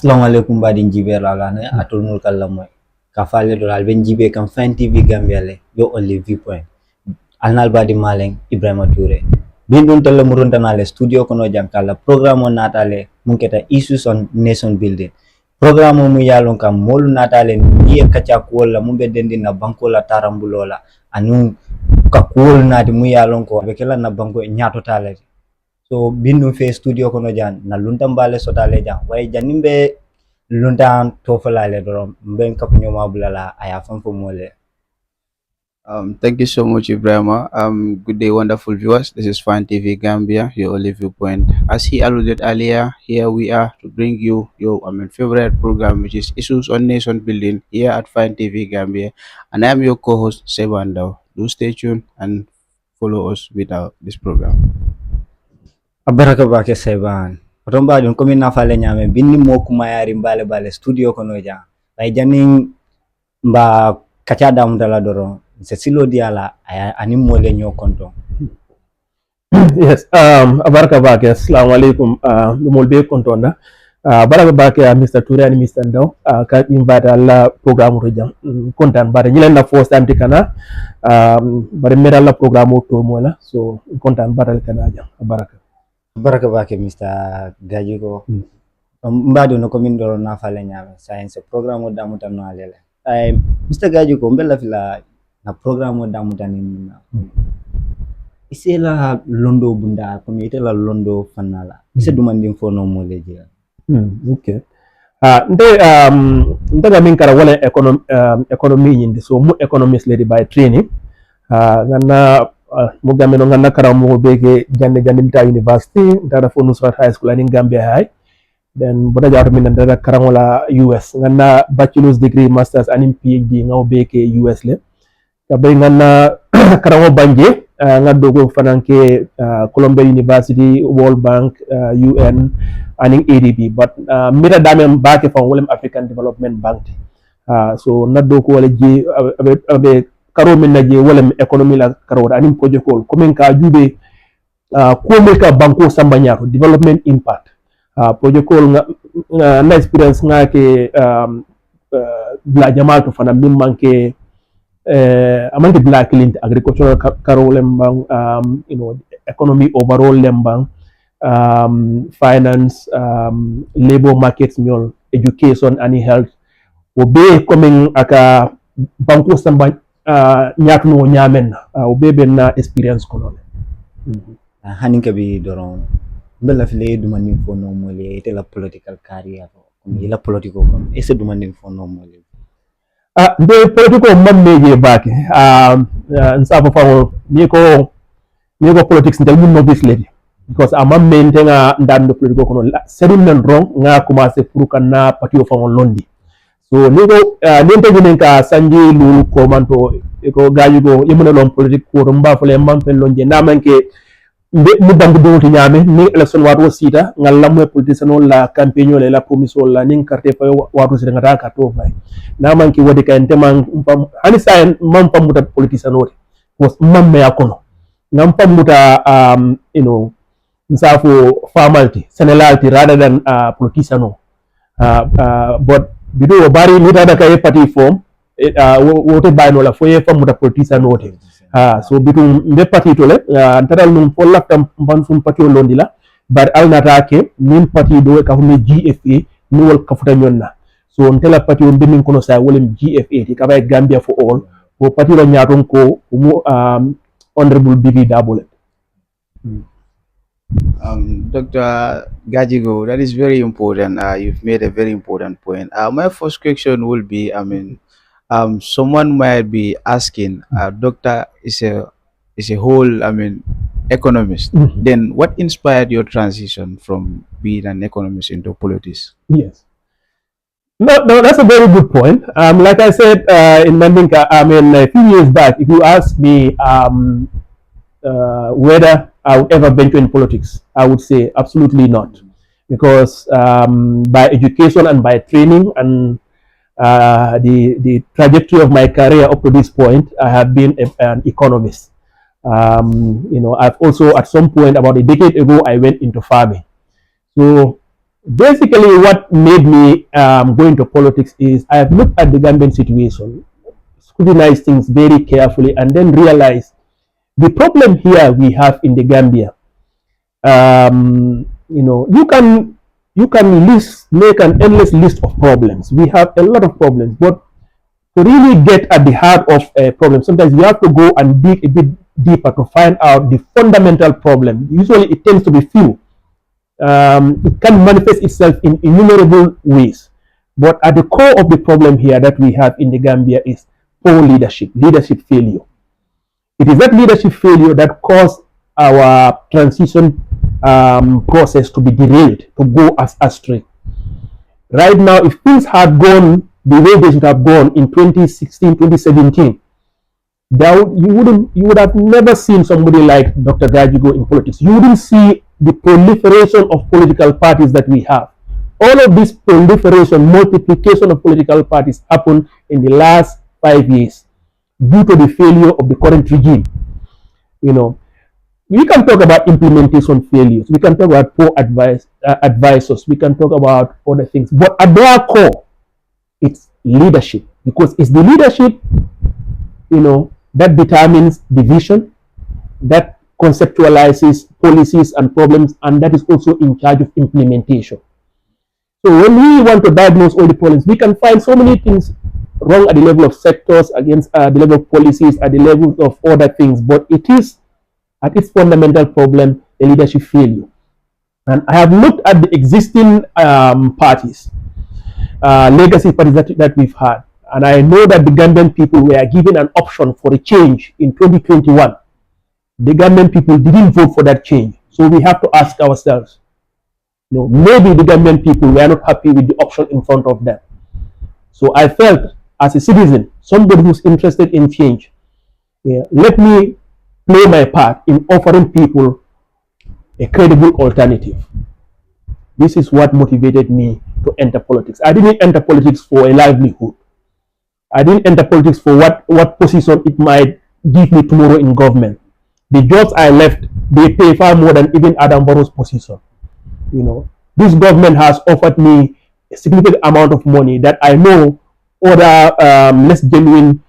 Assalamualaikum badin jibe lalane atul nul kalamoy ka fale do al ben jibe kam fan tv gambia le yo only viewpoint alnal badi maleng Ibrahima Touré bin dun tele murunta nale studio kono jankala programme on natale munketa issues on nation building programme mu yalon kam molu natale ni kacha ko la mumbe dendi na banko la tarambulola anu ka ko nati mu yalon ko be kala na banko nyato tale so bindu fe studio kono jan na luntam bale sotale jan way janimbe luntam to falale dorom ben kap nyoma bulala aya fam fo mole. Thank you so much, Ibrahima. Good day, wonderful viewers. This is Fan TV Gambia, your only viewpoint. As he alluded earlier, here we are to bring you your favorite program, which is Issues on Nation Building here at Fan TV Gambia. And I'm your co-host, Sebandao. Do stay tuned and follow us with this program. Abaraka bake seban otomba dun komi na fale nyame binni mo kuma yari mbale bale studio kono jan ay janin mba kacha dam dala doro se silo diala ani mole nyo konto. Yes, abaraka bake assalamu alaikum lumol be kontonda baraka bake Mr. Touré and Mr. Ndaw ka invite alla programme to jam kontan bare ñilen na first time tikana bare mera la programme to mola so kontan batal kana jam baraka bake Mr. Gajigo mbado no komin doro na fale nyame science programme o damuta no alele ay Mr. Gajigo mbella fila na programme o damuta ni isela londo bunda komi itela londo fanala ise dumandin fo no moleje. Okay. Nte min kara wala economy nyinde so mu economist lady by training ganna mu gameno ganna kara mo beke jande mta university dara fo Nusrat high school in Gambia high then boda jawto min dara kara wala US ganna bachelor's degree masters and PhD ngaw beke US le ka be ganna kara wo banje ngaddo go fananke Columbia University, World Bank, UN and ADB but mira dame baake from Wolem African Development Bank so naddo ko wala je abe karo min naje Wolem economy la karo anim projet ko comme ka jube ko me ka banko samba nyaato development impact projet ko na experience ngake la jamaatu fana min manke amanke black lint agricultural karo lembang economy overall lembang finance labor markets nyol education and health obe coming aka banko samba nyakno nyamen obe ben experience kono haninka bi doron bella file dumani fo no mole ite la political career ko la political ko ese dumani fo no mole de political mammeje baake nsafo fawo ni ko politics ndel mun no bisledi because amam maintenga ndando political kono sedum nan rong nga commencer pour kana patio fawo londi so ni ko nente ginen ka sanji lulu ko manto ko Gajigo yemuna lon politique ko mba fole mampen lonje namanke mu bandu do nyame ni election wato sita ngal lamwe politicien la campagne la promission la ning carte fa wato sita ngata ka to fay na manki wadi ka enteman hani sa mam pamuta politicien wote was mamme yakono ngam pamuta nsafo formality senelality rather than politicien but bido bari ni tada ka party form wote bayno la foye pamuta politicien wote so bitum mbe parti to le taral num fo laftam ban sum parti londi la bar alnata ke min parti do ka humi GFA ni wol ka futa nyonna so ntela parti on benin kono sa wolem GFA ti ka bay Gambia for all ko parti lo nyaton ko mu honorable Bibi Dabole. Dr. Gajigo, that is very important. You've made a very important point. My first question will be, someone might be asking, doctor is a whole, economist. Then what inspired your transition from being an economist into politics? Yes. No, that's a very good point. Like I said in Mandinka, a few years back, if you ask me whether I would ever venture in politics, I would say absolutely not. Because by education and by training and the trajectory of my career up to this point, I have been an economist. I've also, at some point about a decade ago, I went into farming. So Basically, what made me go into politics is I have looked at the Gambian situation, scrutinized things very carefully, and then realized the problem here we have in the Gambia. You can make an endless list of problems. We have a lot of problems, but to really get at the heart of a problem, sometimes you have to go and dig a bit deeper to find out the fundamental problem. Usually, it tends to be few. It can manifest itself in innumerable ways. But at the core of the problem here that we have in the Gambia is poor leadership failure. It is that leadership failure that caused our transition process to be derailed, to go as astray. Right now, if things had gone the way they should have gone in 2016, 2017, you would have never seen somebody like Dr. Gajigo in politics. You wouldn't see the proliferation of political parties that we have. All of this proliferation, multiplication of political parties happened in the last 5 years due to the failure of the current regime. You know, we can talk about implementation failures. We can talk about poor advisors. We can talk about other things. But at their core, it's leadership, because it's the leadership, that determines the vision, that conceptualizes policies and problems, and that is also in charge of implementation. So when we want to diagnose all the problems, we can find so many things wrong at the level of sectors, against the level of policies, at the level of other things, but it is at its fundamental problem, a leadership failure. And I have looked at the existing parties, legacy parties that we've had, and I know that the Gambian people were given an option for a change in 2021. The Gambian people didn't vote for that change. So we have to ask ourselves, maybe the Gambian people were not happy with the option in front of them. So I felt, as a citizen, somebody who's interested in change, let me play my part in offering people a credible alternative. This is what motivated me to enter politics. I didn't enter politics for a livelihood. I didn't enter politics for what position it might give me tomorrow in government. The jobs I left, they pay far more than even Adam Barrow's position. This government has offered me a significant amount of money that I know other less genuine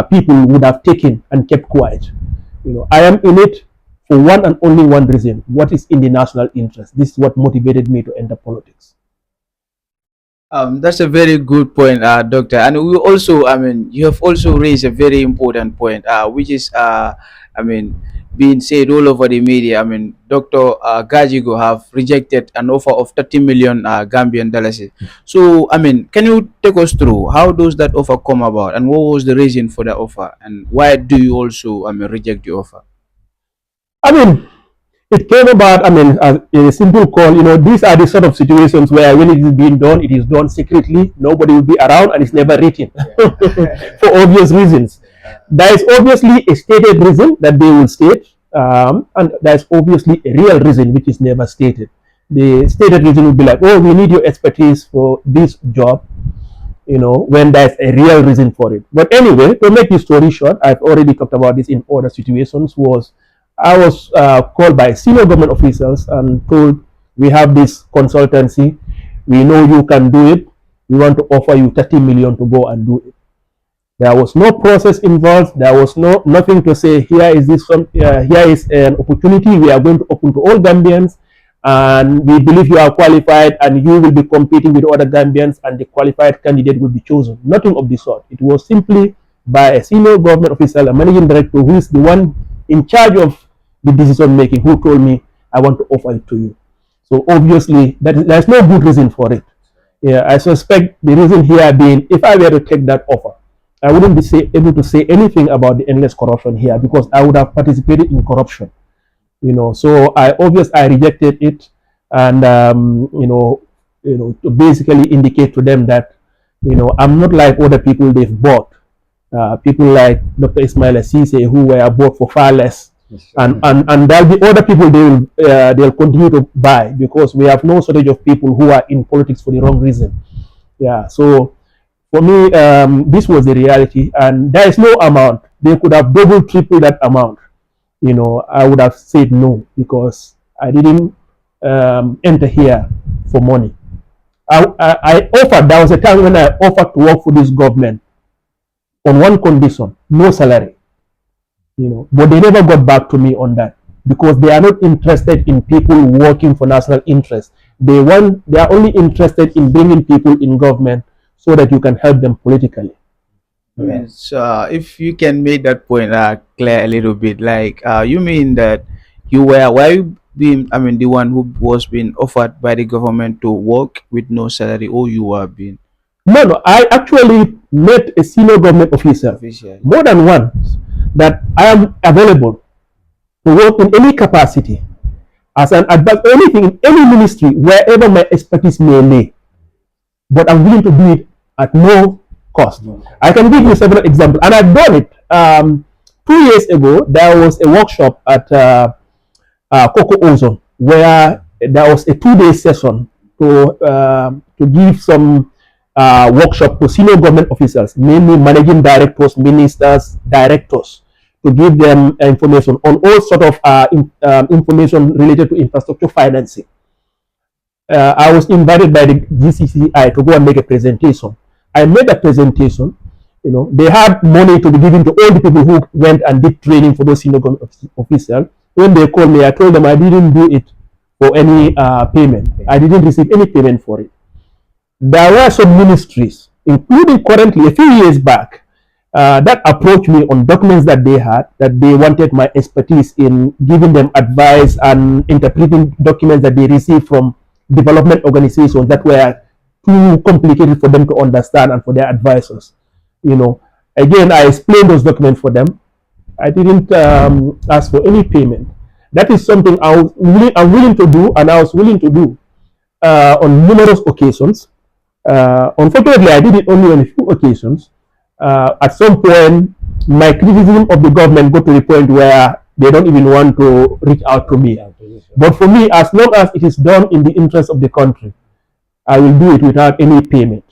people would have taken and kept quiet. I am in it for one and only one reason: what is in the national interest. This is what motivated me to enter politics. That's a very good point, Doctor. And we also, you have also raised a very important point, which is, being said all over the media. Dr. Gajigo have rejected an offer of 30 million Gambian dollars. So, can you take us through how does that offer come about, and what was the reason for the offer, and why do you also, reject the offer? It came about, as a simple call. These are the sort of situations where when it is being done, it is done secretly. Nobody will be around, and it's never written for obvious reasons. There is obviously a stated reason that they will state, and there's obviously a real reason which is never stated. The stated reason will be like, oh, we need your expertise for this job, when there's a real reason for it. But anyway, to make the story short, I've already talked about this in other situations. I was called by senior government officials and told, we have this consultancy, we know you can do it, we want to offer you 30 million to go and do it. There was no process involved. There was nothing to say, here is an opportunity we are going to open to all Gambians, and we believe you are qualified, and you will be competing with other Gambians, and the qualified candidate will be chosen. Nothing of the sort. It was simply by a senior government official, a managing director, who is the one in charge of the decision making, who told me, I want to offer it to you. So obviously there's no good reason for it. I suspect the reason here being, if I were to take that offer, I wouldn't be able to say anything about the endless corruption here, because I would have participated in corruption. So I rejected it, and to basically indicate to them that I'm not like other people they've bought. People like Dr. Ismail Assise, who were bought for far less, and there'll be other people they'll continue to buy, because we have no shortage of people who are in politics for the wrong reason. So for me, this was the reality, and there is no amount. They could have double, triple that amount. I would have said no, because I didn't enter here for money. I offered, there was a time when I offered to work for this government on one condition, no salary. But they never got back to me on that because they are not interested in people working for national interest. They are only interested in bringing people in government so that you can help them politically. So if you can make that point clear a little bit, like you mean that were you being, I mean, the one who was being offered by the government to work with no salary, or you were being No, I actually met a senior government officer official? more than once that I am available to work in any capacity as an advisor, anything in any ministry, wherever my expertise may lay. But I'm willing to do it at no cost. I can give you several examples, and I've done it. 2 years ago, there was a workshop at Coco Ozone where there was a 2-day session to give some workshop to senior government officials, mainly managing directors, ministers, directors, to give them information on all sort of information related to infrastructure financing. I was invited by the GCCI to go and make a presentation. I made a presentation. They had money to be given to all the people who went and did training for those senior government officials. When they called me, I told them I didn't do it for any payment. I didn't receive any payment for it. There were some ministries, including currently a few years back, that approached me on documents that they had, that they wanted my expertise in giving them advice and interpreting documents that they received from development organizations that were too complicated for them to understand and for their advisors. Again, I explained those documents for them. I didn't ask for any payment. That is something I'm willing to do, and I was willing to do on numerous occasions. Unfortunately, I did it only on a few occasions. At some point, my criticism of the government got to the point where they don't even want to reach out to me. But for me, as long as it is done in the interest of the country, I will do it without any payment.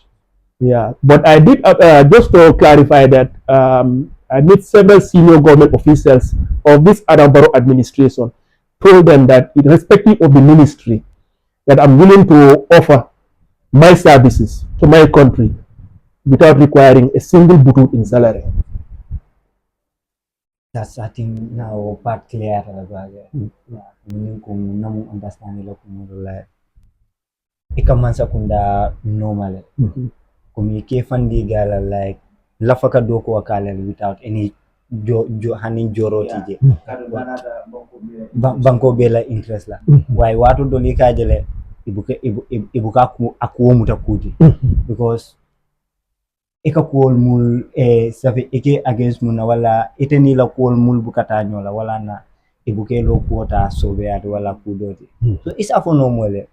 Yeah, but I did, just to clarify that, I met several senior government officials of this Adambaro administration, told them that irrespective of the ministry, that I'm willing to offer my services to my country without requiring a single butut in salary. That's, I think, now part clear talaga. Meaning kung namong understand nila kung like ikaman sa kunda normal. Kung ikefandi gala like lafaka doko akala without any hanin joro tije. Banko bela interest la. Why watu doli kajele ibuka akuo mutakuji. Because eka kuol mul safi eke against muna wala iteni la kuol mul bukata nyola wala na ibuke lo kuota sobe at wala kudoti. So isa fo no mole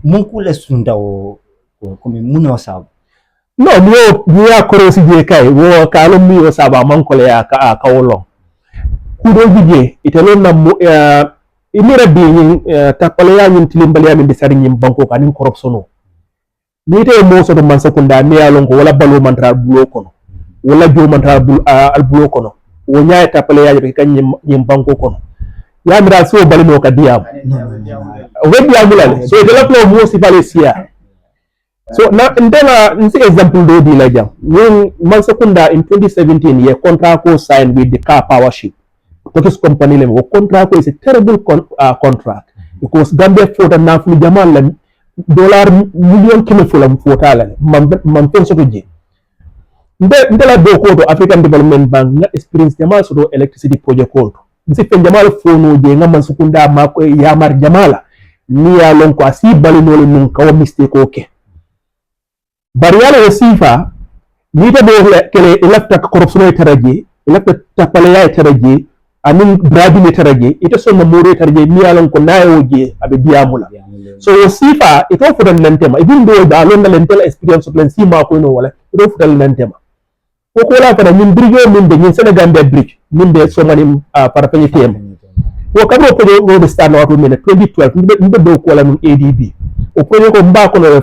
munkule sunda o kumi muno sabu. No, mi ya korosi je kai wo kalo mi o saba mankole ya ka wolo. Kudo bije itelo na imira bi tapale ya nyin tilimbali ya min bisari nyim banko kanin corruption. Ni te mo so do man sakunda mi ya lonko wala balo mantra bulo kono wala jo mantra al bulo kono wo nyaay tapale ya be kan nyim banko kono ya mira so bali no ka diam o be diam la so de la ko mo si bale sia. So now ndela nsi example do di la jam when man sakunda in 2017 ye contract ko signed with the car power ship Turkish company le contract ko is a terrible contract because Gambia fota na fu jamal la $1 million kilo fulam fota la man penso ko je ndela do ko to African Development Bank na experience jamal so do electricity project ko nsi fen jamal fono je ngam man sakunda ma ko yamar jamala ni ya lon ko asi bali no le mun kawo mistake okay. Bariala wa sifa ni ta do kele electa corruption taraje electa tapaleya taraje anin bradi taraje ita so ma more taraje mi alon ko nayo je abe diamula so wa sifa ito fudan lentema even do da lon lentel experience plan sima ko no wala ito fudan lentema ko la fara min brigo min de Senegal be bridge min de so mani para penye tema wo kado ko do do stand wato min 2012 mbe do ko la min ADB o ko ko mba ko no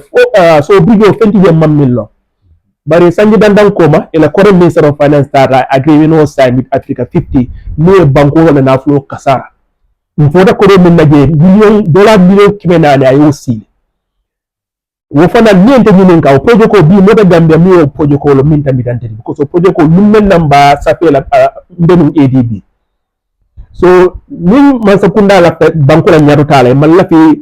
so brigo fenti je mammillo bari sanji dandan koma ila current minister of finance that agreement was signed with Africa 50 no banko wala na flow kasara mfoda ko min naje $1 million kimenane ayo sile wo fana niente ñinin ka o projet ko bi mota Gambia mi o projet ko lo min tambi dante because o projet ko num men namba sapela mbenum ADB so min man sakunda la banko la ñato tala man la fi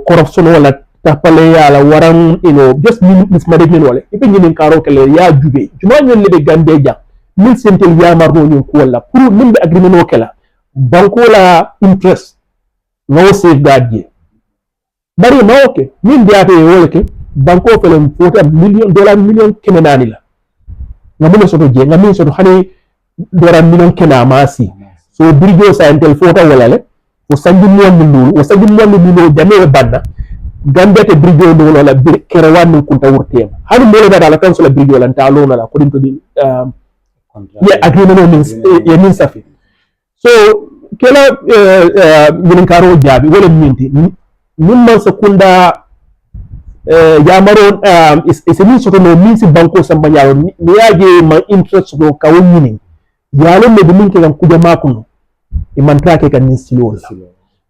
corruption wala tapale yala waran just mismanagement wala ibe ñinin karo kele ya jube juma ñon le Gambia ja min sentel yamarno ñon ko wala pour min be agreement o kela banko la interest no safeguard je bari ma oke min biate wala ke banko felen $40 million kene nani la ngamuno soto je ngamin soto hani $1 million kena masi so birijo sa entel fota wala le o sangi mo lulu jame banna Gambia te birijo do wala kere wan kunta wurtem hani mo la dala tan so la birijo lan ta lona la ko dim to di agreement no min safi so kela min karo jabi wala minti min man sakunda yamaro is min soto no min si banko samba nyaaro ni yaje man interest do ka woni yalo me min ke kan kuja makuno e man trake kan ni silo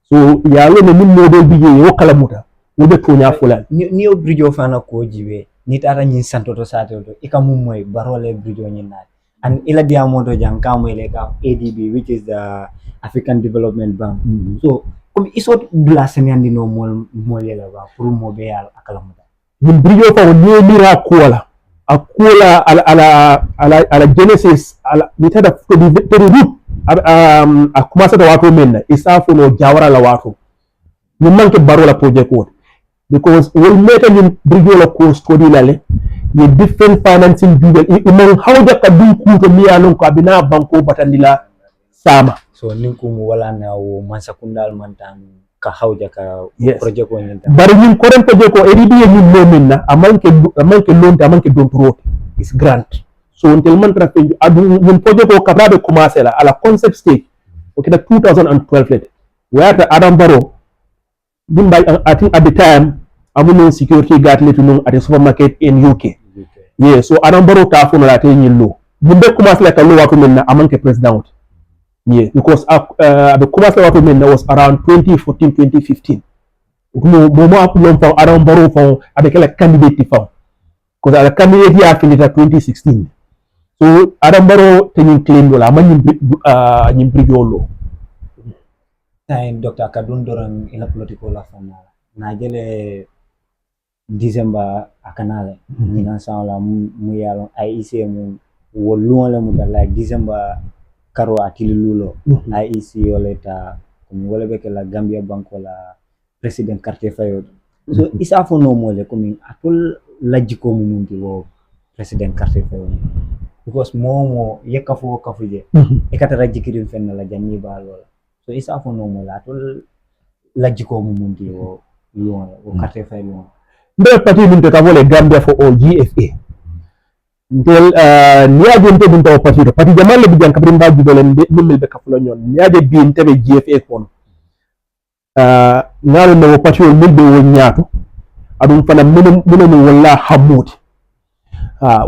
so yalo me min modol bije yo kala muta wobe to nya fulal ni o brijo fana ko jiwe ni tata nyin santo to sate do ikamum moy barole brijo nyin na and ila diamondo jang kamwele ka ADB which is the African Development Bank so comme isot blasene andi no mol yela ba pour mo be yal akala muta min brijo fa ni mira kuala akula ala genesis ala mitada to di root a commencé da wato men isa fo no jawara la wato ni manke baro la project ko because will make ni brijo la ko study lale ye different financing jubel imon hawja ka dum ko to miya non ko abina banko batandila sama so ninkum wala na wo mansakundal mantan ka hawja ka project ko nyinta bari ñin ko ren project ko edi biye ñin momin na amanke lonte amanke don trote is grant so until man tra fe adu ñin project ko kabrabe commencer la ala concept stage o kida 2012 let where Adam Barrow dimba I think at the time amuno security guard let no at the supermarket in UK yeah so Adam Barrow ta fo na te ñin lo dimbe commencer la ka lo watu men na amanke president yeah, because the commercial waterman was around 2014, 2015. Momo apulon from Adam Barrow from a candidate found. Because the candidate here finished at 2016. So Adam Barrow taking claim dola man yin brigolo. Time Dr. Kadun Doran in a political life na jele December akanale nina sala mu yalo IEC mu wolu le mu like December karo atili lulo IEC oleta comme wala beke la Gambia banko la president carte fayo so isa fo no mole comme atol lajiko mu mundi wo president carte fayo because momo yekafo kafuje e kata rajikiri fenna la janni ba lola so isa fo no mole atol lajiko mu mundi wo wo carte fayo nde pati min to tavole Gambia for all GFA del niaje nte dum taw pati jamal le bijan kabrim ba jugolen be kafulo nyon niaje bi nte be GFA kon ngalo no pati o milbe wo nyaato adum fana minen walla hamuti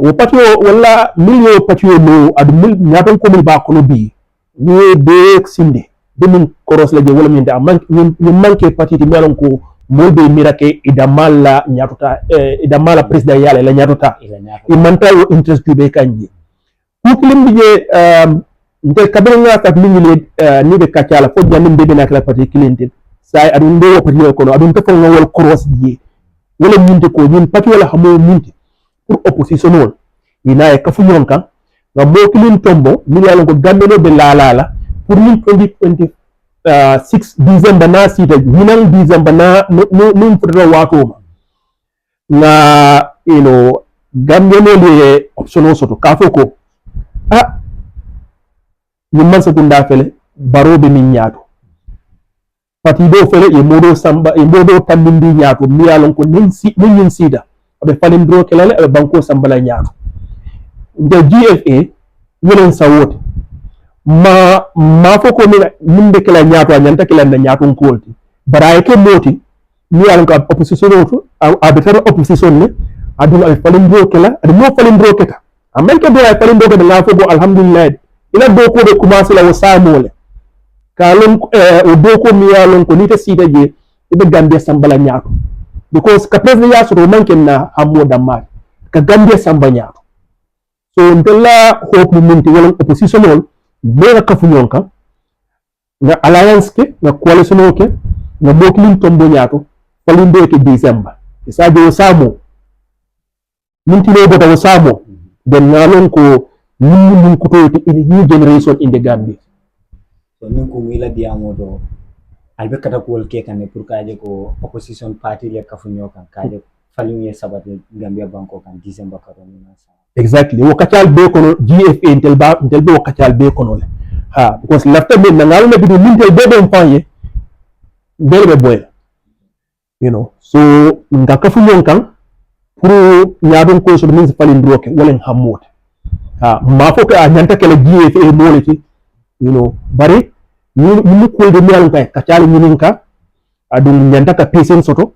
wo pati o walla milio pati o no adum mil nyaaton ko mil ba kono bi ni be sinde be min koros la je wala min da manke pati ti melon ko molbe mirake idamala nyatota idamala president yale la nyatota imanta yo interest be kanji kukilim bije nte kabiranga kat mingi ni be kacala fo jamin be na kala parti clientele say adun do parti ko no adun tafo ngol cross ji wala minte ko ñin parti wala xamo minte pour opposition wol ina e kafu ñonka nga mo kilin tombo mi yalla ko gambelo be la pour min 2020 6 December na sita hinang December na num fudro wato na Gambia no le option soto ka foko ni man sekunda fele barobe min nyaato pati do fele e modo samba e modo tambindi nyaato mi yalon ko nin sida abe falindro kelale abe banko sambala nyaato nde GFA wonen sawote ma foko min be kala nyaato nyanta kala na nyaato kolti baraye ke moti mi yalon ko opposition oto abe tan opposition ne adum abe falindro kala ade mo falindro keta amen ke do ay falindro keta la foko alhamdulillah ila do ko be commencer la wasamole kalon o do ko mi yalon ko nita sida je ibe Gambia sambala nyaato because ka president ya soto man kenna hammo damma ka Gambia samba nyaato so ndella hope mu minti wala opposition wol mera kafu nyonka nga alliance ke nga coalition ke nga boklin tombo nyaato falinde ke December isaje samo minti no bota samo den ngalon ko mun ko to new generation in the Gambia so nin ko wila diamo do albe kata ko ke kan pour kaje ko opposition party le kafu nyokan kaje faluye sabati Gambia banko kan December karo ni sa exactly wakatal be kono GFA intel be wakatal be kono le ha because lafta be na ngalme bi mintel be don fanye be boy you know so nga kafu nyonkan pour nyaadon ko so min falin droke wala hamote ha ma fo ka nyanta kala GFA moleti you know bari ñu ko de mial kay ka taali ñininka adum nyanta ka pesen soto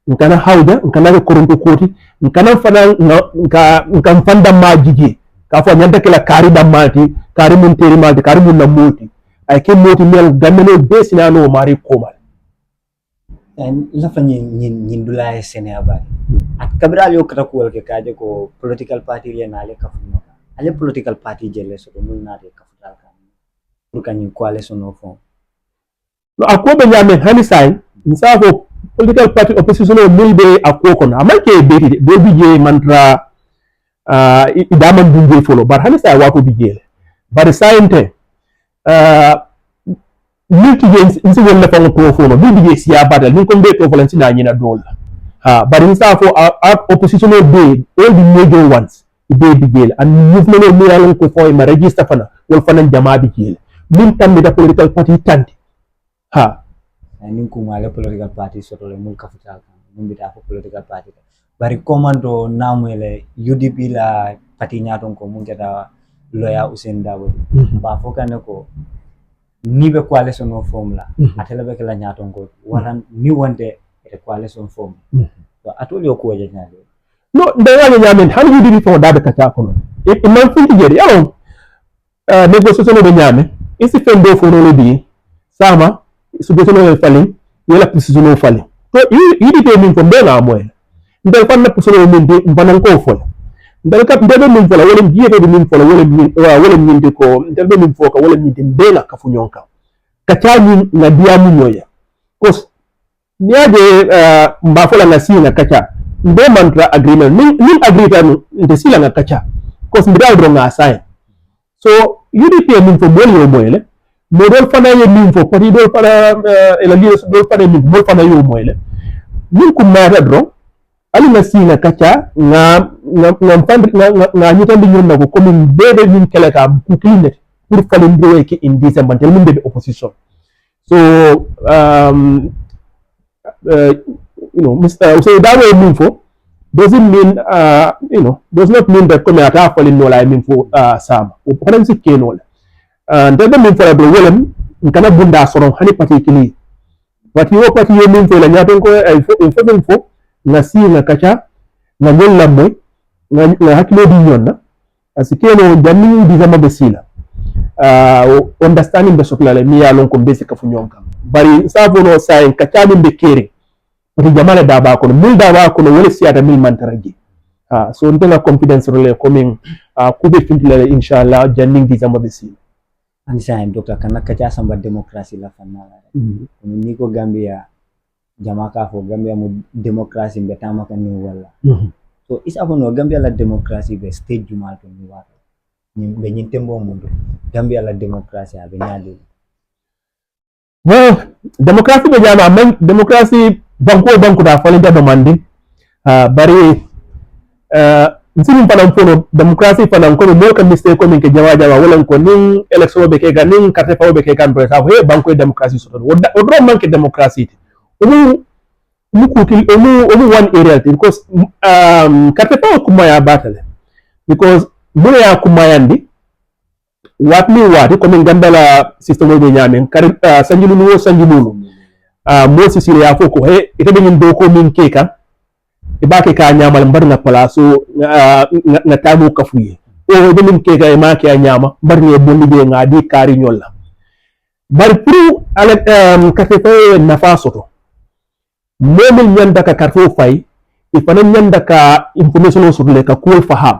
nkana hawda nkana ko koronto koti nkana fana nka fanda majiji ka fo nyanta kala kari damati kari mun teri malti kari mun namoti ay ke moti mel gamelo besina no mari komal en la fa ñin dula Sénégal ak kabral yo kata ko ke kaje ko political party le na le kafu no ale political party jelle so mun na de kafu dal kan pour kanyin coalition no fond no akobe nyame hani sai nsafo political party opposition o milbe akoko na amanke beti do bije mantra idaman bunje folo bar hani sai wako bije bar sainte multi games insi wala fa ko fono bije siya badal ni ko be to volanti na nyina dol ha bar nsafo opposition o be all the major ones be bije and movement o mi yalon ko fo ma register fana wal fana jama bije min tammi da political party tanti ha nin ko ngale political party soto le mul kafutal kan mun bita ko political party bari komando namele UDP la party nyaton ko mun keta loya Usain Dabo ba fo kan ko ni be coalition no formula atela be kala nyaton ko waran ni wonde e coalition form to atol yo ko je nyade no ndaya nyamen han UDP fo dabe kata ko non e man fu tigere yalo négociation be nyame isi fendo fo no bi sama su gotono fali yela position fali to yidi te min ko bela moy ndal fan na position min de banan ko fol ndal ka ndebe min fola wala jiete de min fola wala min de ko ndebe min foka wala min de bela ka fu nyonka ka tani na dia mu nyoya kos niade mba fola na sina kacha mbe mantra agreement min agreement de sila na kacha kos mbi dro nga sign so yidi te min fo bol yo moyle modol fana ye min fo pati dol fana ela liyo dol fana min bol fana yo moyle min ko mata dro ali na sina kacha nga nyitandi nyonna ko komin bebe min keleta ku klinet pour falin do ke in December tel min be opposition so you know Mr. so that way min fo doesn't mean you know does not mean that come ata falin no la min fo sama o param sikke no ndebe min fo be wolem nkana bunda soron hani particularly wati wo pati yo min fo la nyaton ko ay fo na si na kacha na nyolla moy na hakilo di nyonna asikeno janni di zama be sila understanding the sokla mi ya lon ko besi ka fu nyonka bari sabo no sai kacha min be kere pati jamala da ba ko mil da ba ko wala siata mil mantaraji so ndela confidence role ko min kube fintile inshallah janni di zama be sila ansa docteur kana kacha samba demokrasi la fanala ni ko Gambia jama ka fo Gambia mo demokrasi be tama kan ni wala so is abono Gambia la demokrasi be stage jumal to ni wata ni be nyin tembo mundo Gambia la demokrasi abe nyaade well demokrasi be jama men demokrasi banko da falinta demande bari nsini fana mpono demokrasi fana ko mo kan mistake ko min ke jawa wala ko nin election be ke ga nin carte fa be ke kan do sa he banko demokrasi so do man ke demokrasi mu kutil omu one area because carte fa ko maya batale because muna ya kuma yandi wati ko min gandala system be nyamen kare sanjulu mo sisile ya foko he ite be min do ko min keka ibake ka nyamal mbar na palaso na tamu kafuye o de min ke ga ma ke nyama mbar ne bondi be ngadi kari nyolla bar pour ala ka fe na fasoto momil nyanda ka karfo fay ifana nyanda ka information sur le ka ko faham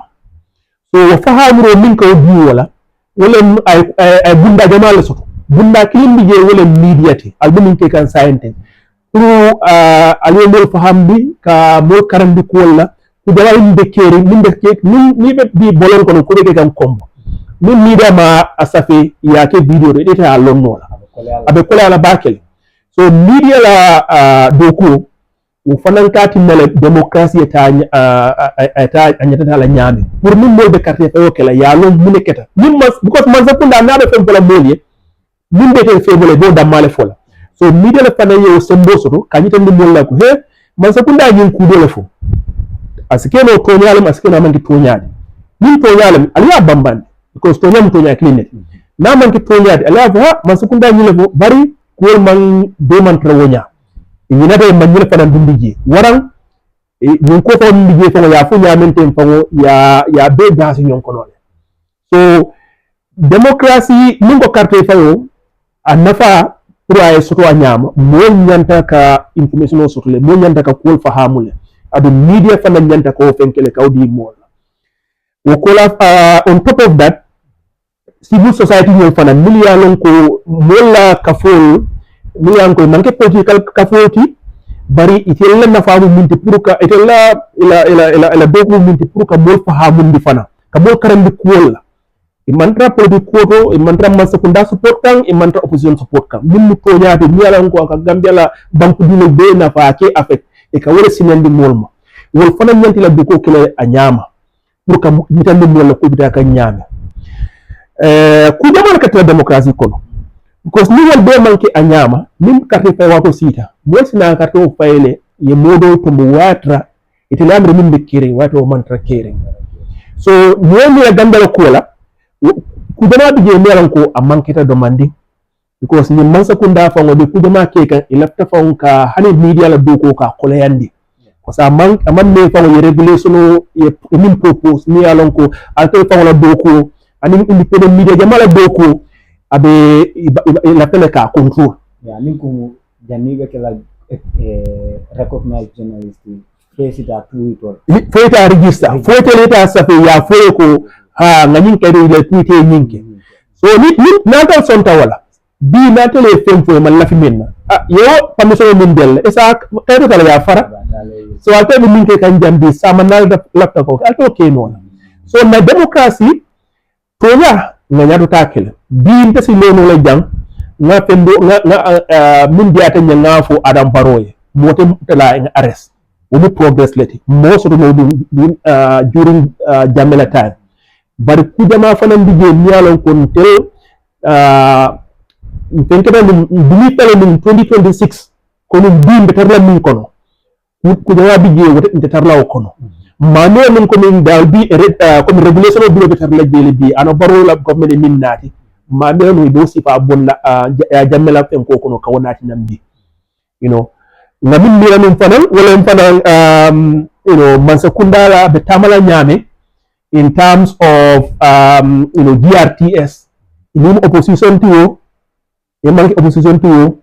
so wa faham ro min ko bi wala ay bunda jamal soto bunda kilim bi je wala media ti albumin ke kan science pour aliyomol faham bi ka mo karandi ko wala ku jawal min be keri min be ke ni be bi bolon ko ko be gam kombo min media ma asafe ya ke video de ta lonno la abe ko la bakel so media la doku wo fanan kati mele démocratie ta anyata la nyame pour min molbe carte fa yokela ya lon mun keta min mas because man zakunda na be fem fola molye min be ten febole bo damale fola so media la fanan yo sembo soto kanyita min molla ko he man zakunda nyin ku dole fo asikeno to nyalem asikeno man ki to nyaade min to nyalem aliya bambande because to nyam to nya clean na man ki to nyaade aliya fa man zakunda nyile fo bari ko man do man trawonya ñina be man ñila fanan dumbiji waran ñun ko fa dumbiji fa ya fu ñamenten fa ya be gas ñon ko non so démocratie min ko carte fa yo a nafa pour ay soto a ñama mo ñanta ka information soto le mo ñanta ka ko fa hamule adu media fa ñanta ko fenkele kawdi mo wo ko la on top of that civil society ñol fana million ko mola ka fol miliyan ko manke political kafoti bari itella na faamu minti pour ka itella ila doku minti pour ka mol fahamundi fana ka mol karandi kuola imantra politique koto imantra masakunda support kan imantra opposition support kan min to nyaade miyalan ko ka gambia la banku dino be na fa ke affect e ka wala sinandi molma wol fana nyanti la diko kele a nyama pour ka mitandi mol ko bita ka nyame ku jamal ka démocratie kono because ni wal be manke a nyama nim carte fay wato sita mo sina carte o fayle ye modo to mo watra ite lamre min be kire wato mantra kire so ni la gandal ko la ku dama bije melan ko a manke ta demanding because ni man sakunda fa ngode ku dama ke kan ilafta fa ka hani media la doko ka kolayandi ko sa man me fa ye regulation ye min propose ni alon ko alto fa la doko ani independent media jamala doko abe la tele ka control ya min ko jannibe ke la recognize journalist fesita twitter feta register feta leta safe ya fo ko ha nganin kadi le twitter nyinke so ni natal sonta wala bi natal e fem man la fi menna yo permission min del esa kaydo kala ya fara so alto bi minke kan jambi samanal da lapta ko alto ke non so na democracy to ya nganyado takele bi ntasi leno la jang nga pendo nga min biata nga fo adam baroye mote tala en arrest womu progress leti mo so do during jamela time bari ku jama fanan dige nyalon kon tel tenkebe dum tele min 2026 kono bi betarla min kono ku jama dige wote betarla kono mano min ko min dal bi comme regulation bi betarla jeli bi ana baro la government min nati ma be no do sifa bonna jamela fen ko kono kawnati nambi you know ngamin mira min fanan wala fanan you know mansa kundala be tamala nyame in terms of you know GRTS in opposition to opposition to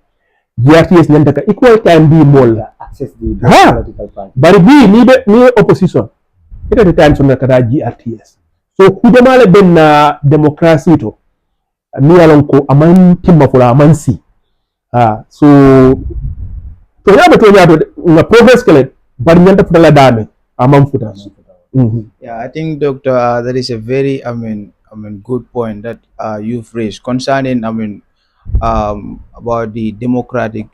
GRTS nanta ka equal time bi molla access the political party bari bi ni opposition ita the time sunna kata GRTS so kudamala ben na democracy to mi yalon ko aman timma fula aman si so to na progress kele bari nyanta fudala dame amam futa Yeah, I think, Doctor, that is a very, good point that you've raised concerning, about the democratic,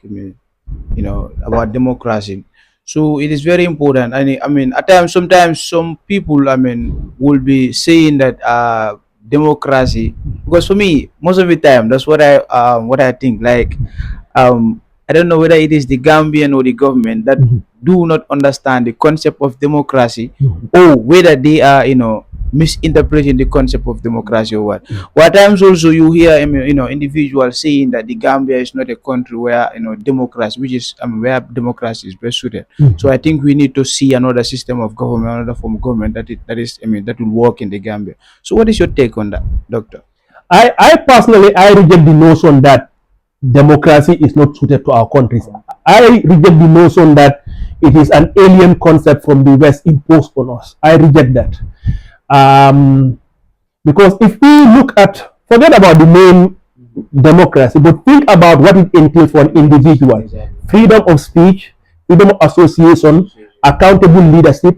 about democracy. So it is very important. At times, sometimes some people, will be saying that democracy, because for me, most of the time, that's what I think. Like, I don't know whether it is the Gambian or the government that do not understand the concept of democracy, or whether they are, misinterpreting the concept of democracy or what. What times also you hear, individuals saying that the Gambia is not a country where, democracy, which is, where democracy is best suited. So I think we need to see another system of government, another form of government that will work in the Gambia. So what is your take on that, Doctor? I personally, I reject the notion that democracy is not suited to our countries. I reject the notion that it is an alien concept from the West imposed on us. I reject that. Because if we look at, forget about the main democracy, but think about what it entails for an individual: freedom of speech, freedom of association, accountable leadership.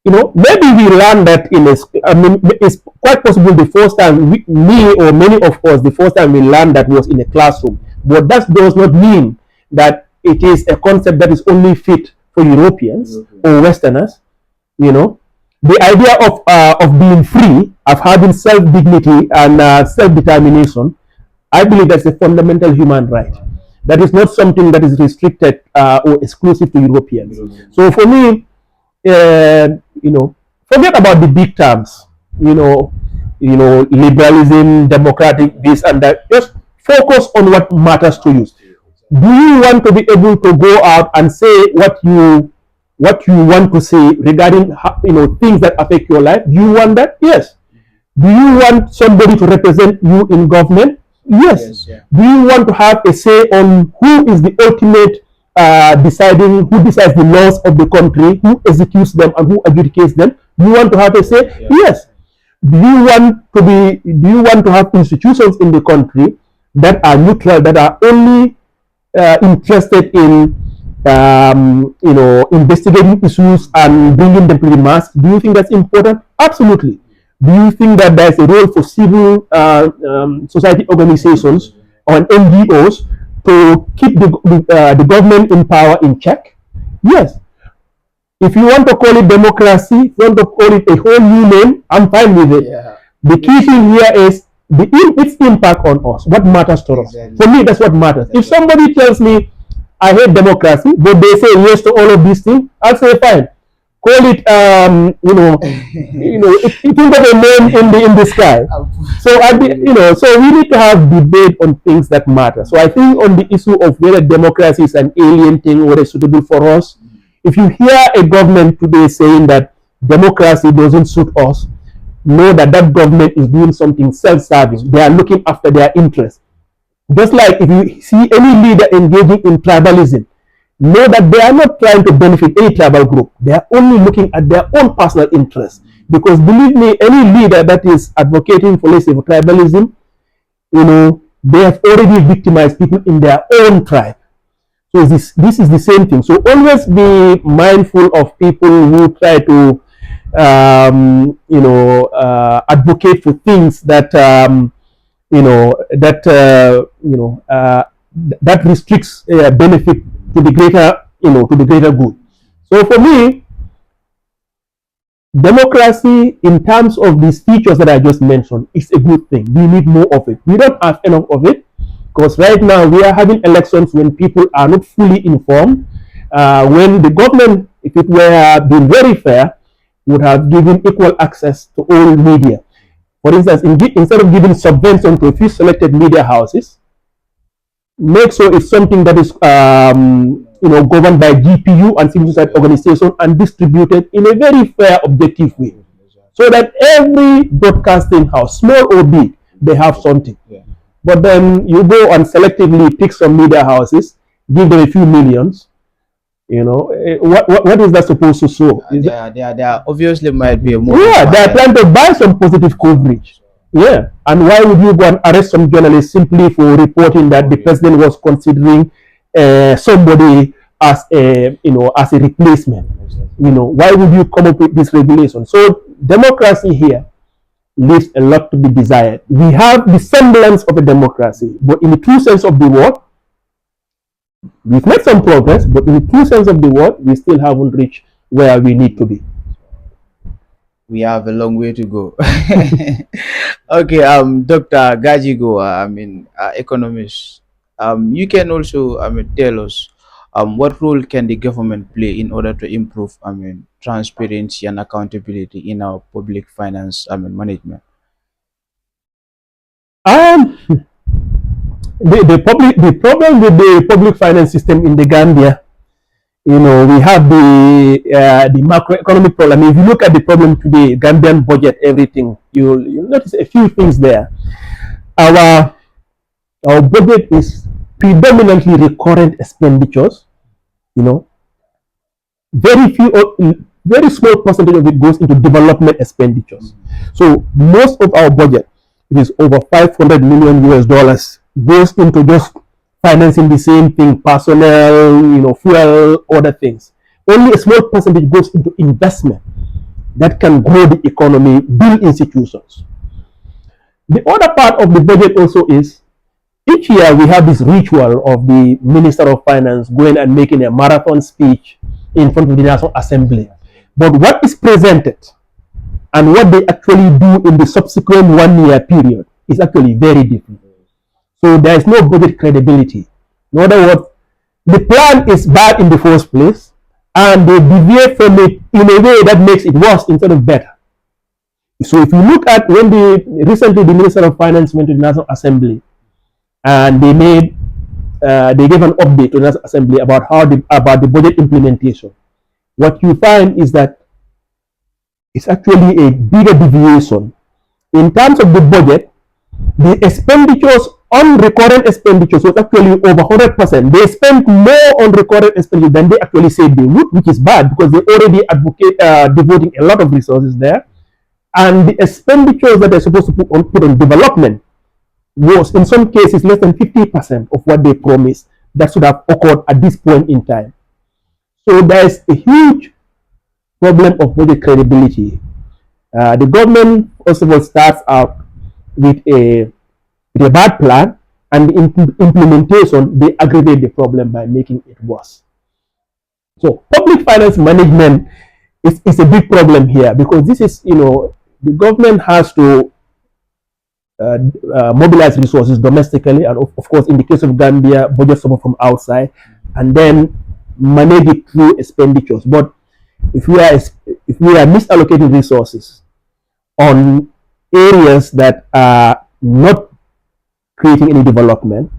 Maybe we learn that it's quite possible the first time me or many of us, the first time we learned that was in a classroom. But that does not mean that it is a concept that is only fit for Europeans or Westerners. The idea of being free, of having self-dignity and self-determination, I believe that's a fundamental human right. That is not something that is restricted or exclusive to Europeans. So for me, forget about the big terms, liberalism, democratic, this and that. Just focus on what matters to you. Do you want to be able to go out and say what you want to say regarding things that affect your life? Do you want that? Yes. Do you want somebody to represent you in government? Yes. Do you want to have a say on who is the ultimate deciding, who decides the laws of the country, who executes them and who adjudicates them? Do you want to have a say? Yes. Do you want to have institutions in the country that are neutral, that are only interested in investigating issues and bringing them to the mass? Do you think that's important? Absolutely. Do you think that there's a role for civil society organizations or NGOs to keep the government in power in check? Yes. If you want to call it democracy, if you want to call it a whole new name, I'm fine with it. Yeah. The key thing here is its impact on us. What matters to us? Exactly. For me, that's what matters. If somebody tells me I hate democracy, but they say yes to all of these things, I'll say fine. Call it, think of a name in the sky. So so we need to have debate on things that matter. So I think on the issue of whether democracy is an alien thing, whether it's suitable for us, if you hear a government today saying that democracy doesn't suit us, know that that government is doing something self-serving. They are looking after their interests. Just like if you see any leader engaging in tribalism, know that they are not trying to benefit any tribal group. They are only looking at their own personal interests. Because believe me, any leader that is advocating for, let's say, for tribalism, they have already victimized people in their own tribe. So this is the same thing. So always be mindful of people who try to advocate for things that that restricts benefit to the greater good. So for me, democracy, in terms of these features that I just mentioned, is a good thing. We need more of it. We don't have enough of it, because right now we are having elections when people are not fully informed. When the government, if it were being very fair, would have given equal access to all media. For instance, instead of giving subvention to a few selected media houses, make sure it's something that is governed by GPU and civil society organization and distributed in a very fair, objective way, so that every broadcasting house, small or big, they have something. But then you go and selectively pick some media houses, give them a few millions. What is that supposed to show? There obviously might be a more. Yeah, they are trying to buy some positive coverage. Yeah, and why would you go and arrest some journalists simply for reporting that the president was considering somebody as a replacement? Why would you come up with this regulation? So democracy here leaves a lot to be desired. We have the semblance of a democracy, but in the true sense of the word, we've made some progress, but in the true sense of the word, we still haven't reached where we need to be. We have a long way to go. Okay, Dr. Gajigo, economist. You can also, tell us, what role can the government play in order to improve, transparency and accountability in our public finance, management? The problem with the public finance system in the Gambia, we have the macroeconomic problem. If you look at the problem today, Gambian budget, everything, you'll notice a few things there. Our budget is predominantly recurrent expenditures. You know, very small percentage of it goes into development expenditures. So most of our budget, it is over 500 million US dollars, goes into just financing the same thing, personnel, fuel, other things. Only a small percentage goes into investment that can grow the economy, build institutions. The other part of the budget also is each year we have this ritual of the Minister of Finance going and making a marathon speech in front of the National Assembly. But what is presented and what they actually do in the subsequent 1 year period is actually very different. So there is no budget credibility. In other words, the plan is bad in the first place, and they deviate from it in a way that makes it worse instead of better. So if you look at when recently the Minister of Finance went to the National Assembly, and they gave an update to the National Assembly about about the budget implementation, what you find is that it's actually a bigger deviation. In terms of the budget, the expenditures on recurrent expenditures was actually over 100%. They spent more on recurrent expenditures than they actually said they would, which is bad because they already devoting a lot of resources there. And the expenditures that they're supposed to put on development was in some cases less than 50% of what they promised that should have occurred at this point in time. So there's a huge problem of budget credibility. The government, first of all, starts out with a bad plan, and the implementation, they aggravate the problem by making it worse. So public finance management is a big problem here, because this is, the government has to mobilize resources domestically, and of course, in the case of Gambia, budget support from outside, and then manage it through expenditures. But if we are misallocating resources on areas that are not creating any development,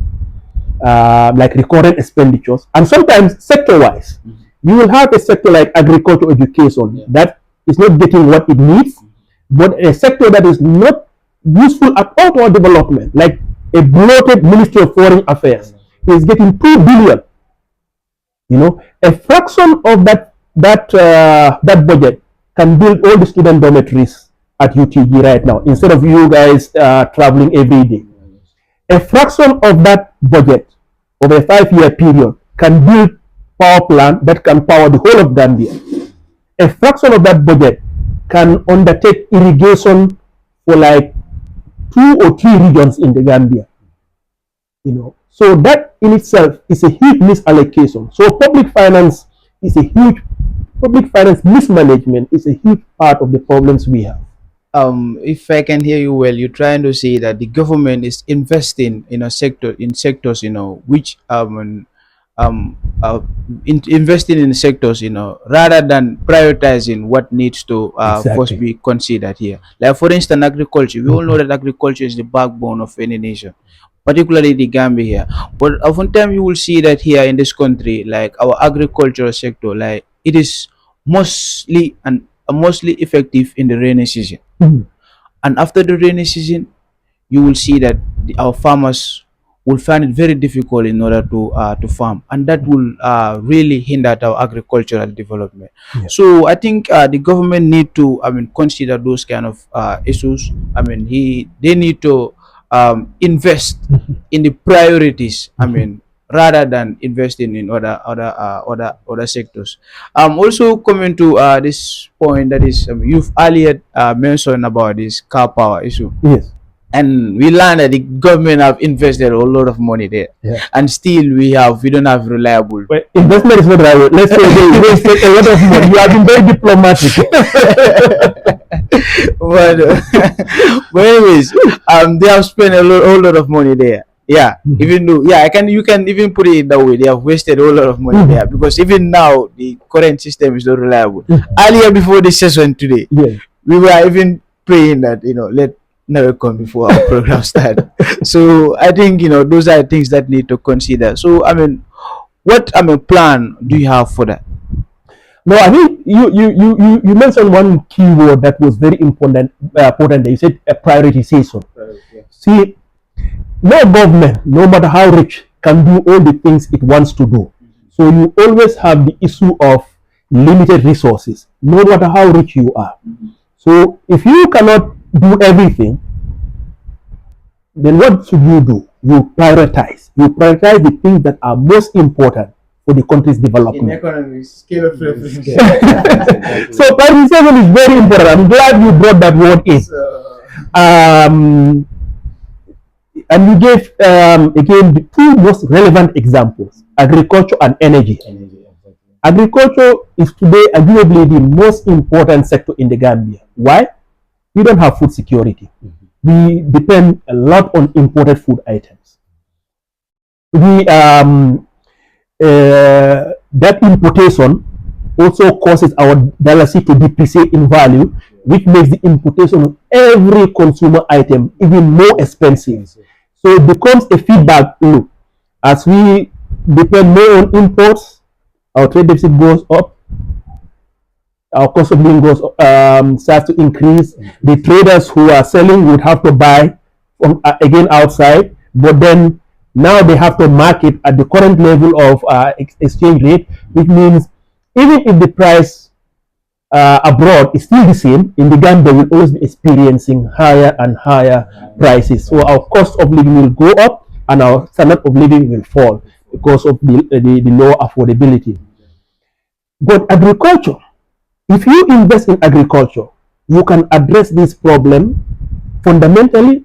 like recurrent expenditures, and sometimes sector-wise, you will have a sector like agriculture, education, that is not getting what it needs, but a sector that is not useful at all to our development, like a bloated Ministry of Foreign Affairs, is getting 2 billion. A fraction of that budget can build all the student dormitories at UTG right now, instead of you guys traveling every day. A fraction of that budget over a 5-year period can build power plant that can power the whole of Gambia. A fraction of that budget can undertake irrigation for like 2 or 3 regions in the Gambia. So that in itself is a huge misallocation. So public finance mismanagement is a huge part of the problems we have. If I can hear you well, you're trying to say that the government is investing in sectors, which investing in sectors, rather than prioritizing what needs to first be considered here. Like for instance, agriculture. We all know that agriculture is the backbone of any nation, particularly the Gambia here. But oftentimes you will see that here in this country, like our agricultural sector, like it is mostly effective in the rainy season. And after the rainy season, you will see that our farmers will find it very difficult in order to farm, and that will really hinder our agricultural development. So I think the government need to consider those kind of issues. They need to invest in the priorities, rather than investing in other sectors. Also coming to this point, that is you've earlier mentioned about this car power issue. Yes. And we learned that the government have invested a lot of money there, and still we don't have reliable. Well, investment is not right. Let's say they wasted a lot of money. You have been very diplomatic. but anyways, they have spent a whole lot of money there. Even though you can even put it that way. They have wasted a whole lot of money there, because even now the current system is not reliable. Earlier, before this session today, we were even praying that let never come before our program start. So I think those are things that need to consider. So what plan do you have for that? No, I think you mentioned one key word that was very important. You said prioritization. See, no government, no matter how rich, can do all the things it wants to do. So you always have the issue of limited resources, no matter how rich you are. So if you cannot do everything, then what should you do? You prioritize. You prioritize the things that are most important for the country's development. In economics, scale of preference. So prioritization is very important. I'm glad you brought that word in. And you gave again the two most relevant examples: agriculture and energy. Agriculture is today arguably the most important sector in the Gambia. Why? We don't have food security. We depend a lot on imported food items. That importation also causes our dollar to depreciate in value, which makes the importation of every consumer item even more expensive. So it becomes a feedback loop. As we depend more on imports, our trade deficit goes up, our cost of living goes starts to increase. The traders who are selling would have to buy from again outside, but then now they have to market at the current level of exchange rate, which means even if the price abroad is still the same, in the Gambia will always be experiencing higher and higher prices. So our cost of living will go up and our standard of living will fall because of the low affordability. But agriculture, if you invest in agriculture, you can address this problem fundamentally,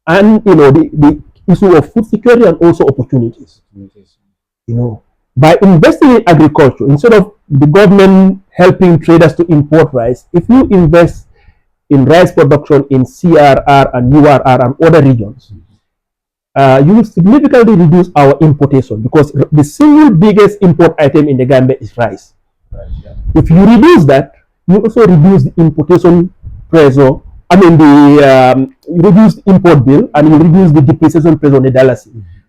and the issue of food security and also opportunities. By investing in agriculture, instead of the government helping traders to import rice, if you invest in rice production in CRR and URR and other regions, you will significantly reduce our importation, because the single biggest import item in the Gambia is rice. If you reduce that, you also reduce the importation pressure. I mean, you reduce the import bill and you reduce the depreciation pressure on the dollar.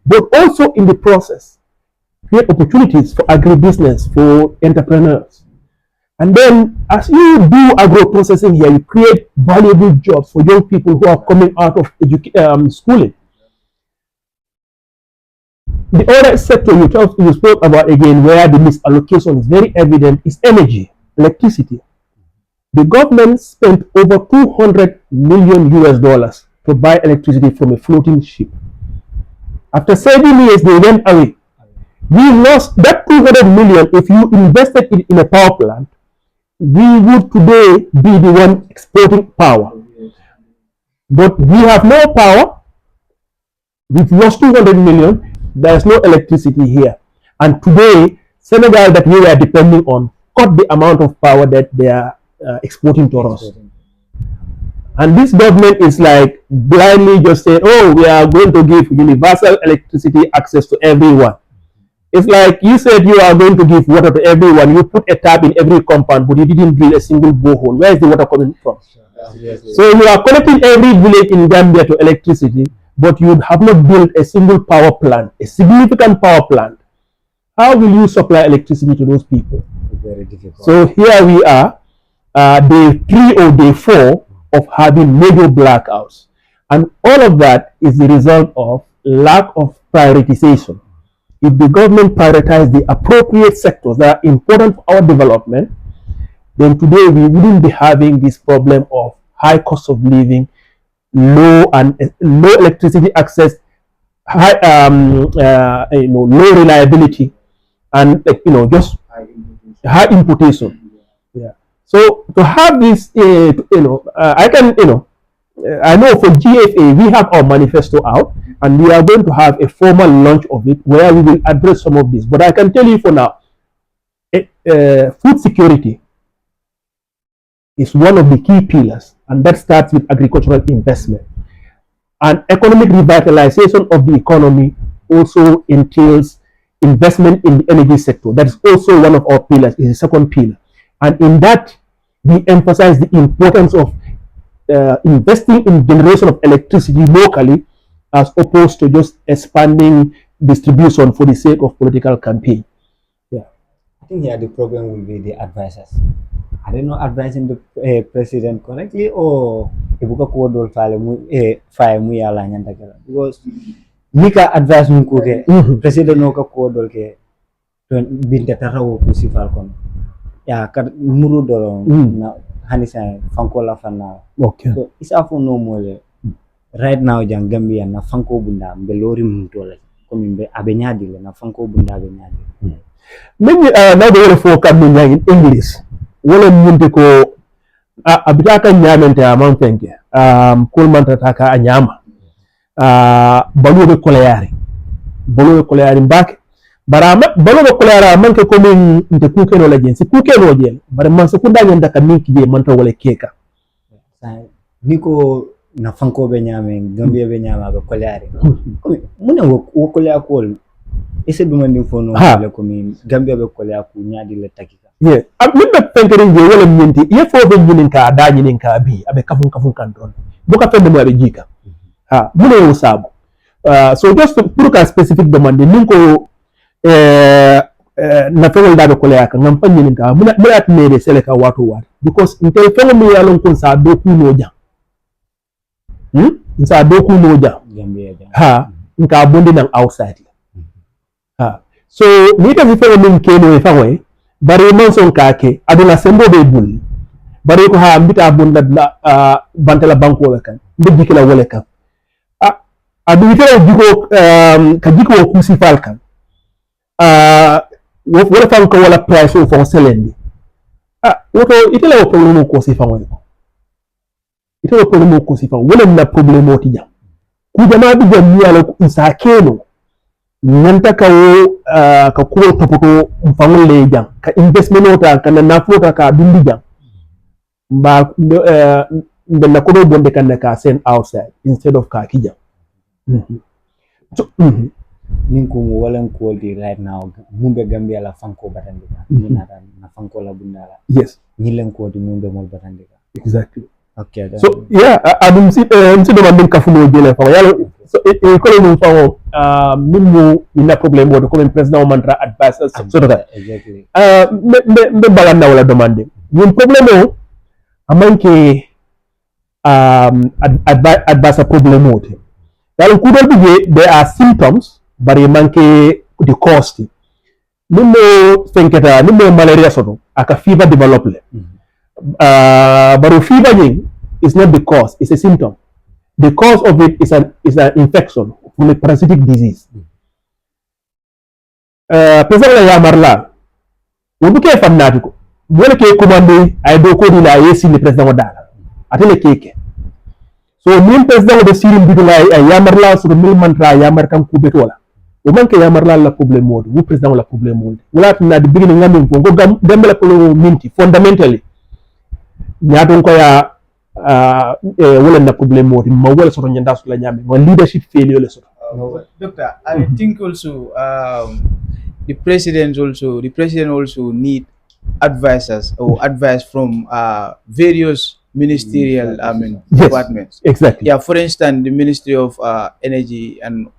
But also in the process, create opportunities for agribusiness, for entrepreneurs. And then as you do agro-processing here, you create valuable jobs for young people who are coming out of schooling. The other sector you spoke about again, where the misallocation is very evident, is energy, electricity. The government spent over $200 million to buy electricity from a floating ship. After 7 years, they went away. We lost that $200 million. If you invested it in a power plant, we would today be the one exporting power. But we have no power. We've lost $200 million. There's no electricity here. And today, Senegal, that we were depending on, cut the amount of power that they are exporting to us. And this government is like blindly just saying, oh, we are going to give universal electricity access to everyone. It's like you said you are going to give water to everyone. You put a tap in every compound, but you didn't drill a single borehole. Where is the water coming from? So you are connecting every village in Gambia to electricity, but you have not built a single power plant, a significant power plant. How will you supply electricity to those people? Very difficult. So here we are, day 3 or day 4 of having major blackouts. And all of that is the result of lack of prioritization. If the government prioritized the appropriate sectors that are important for our development, then today we wouldn't be having this problem of high cost of living, low electricity access, high low reliability, and just high importation. Yeah. So to have this, I know for GFA we have our manifesto out, and we are going to have a formal launch of it where we will address some of this. But I can tell you for now, food security is one of the key pillars, and that starts with agricultural investment. And economic revitalization of the economy also entails investment in the energy sector. That is also one of our pillars, is the second pillar. And in that, we emphasize the importance of investing in generation of electricity locally, as opposed to just expanding distribution for the sake of political campaign. Yeah. I think here the problem will be the advisors. I don't know, advising the president correctly, or because nika advice mun ko ke president no ka ko dol ke to binte tarawo ko sifal kon ya ka muru do na hanisa fanko la fanna okay so isa fo no mole right now jang Gambia na fanko bunda be lori mun tole comme be abe nyaadi le na fanko bunda be nyaadi maybe now the way for come in English wala munte ko abitaka nyamente amam fenke kul manta taka a nyama baluɓe kolayari mbake bara baluɓe kolayara manke komin nte kukeno la jen si kukeno jen bara man se kunda nyanda ka minki je manta wala keka niko na fanko be nyame Gambia be nyama be kolayari muna wo kolaya ko ese dumandi fono le komin Gambia be kolaya ku nyaadi le takika min be penkere je wala minti ye fo be nyinin ka da nyinin ka bi abe kafun kan don buka fende mo abe jika muna yo sabu so just pour ka specific demande nin ko na fewol da be kolaya ka ngam fanni nin ka muna at mere sele ka wato because ntel fengo mi yalon kun sa do ku no jang sa do ku no jang Gambia jang nka bondi nan outside so ni ka fi fengo min keno e fawoy bari man son kake aduna sembo be bul bari ko mbita bunda bantala banko la kan be jikila wala kan adu itela jiko ka jiko ku sifal kan wala fan ko wala price o fon selendi woto itela o problème ko sifan ko itela problème ko sifan wala na problème o tija ku jama bi jam yala ko isa keno nanta ka ka ko topoto fangol le jang ka investment ota kana nafota ka dundi jang ba na ko do bonde kan ka send outside instead of ka kija ninko wala ko di right now mumbe Gambia la fanko batandika na fanko la bundala yes nilen ko di mumbe mol batandika exactly okay so adum si do man ka fulo jele fa yalla so ko le mun fawo mimu ina problème wodo ko president mantra advice so that exactly me balanda wala demande ñun problème o amanke advice problème wote yalla ku dol bije there are symptoms bari manke the cost nimo fenketa nimo malaria soto aka fever develop le but fever is not the cause, it's a symptom. The cause of it is an infection from a parasitic disease. Pesala ya marla ubuke fannatiko wala ke commande ay do ko dila yesi le president wadala atele keke so min president de sirim bidula ya marla so mil mantra ya mar kam ku betola o manke ya marla la problème mode wu president la problème mode wala na di bigini ngam ko gam la problème minti fundamentally nyaton ko ya wala na problème mode ma wala soto nyanda su la nyame ma leadership failure le soto Doctor, I think also the president also need advisors or advice from various ministerial departments. Exactly. Yeah, for instance, the Ministry of Energy and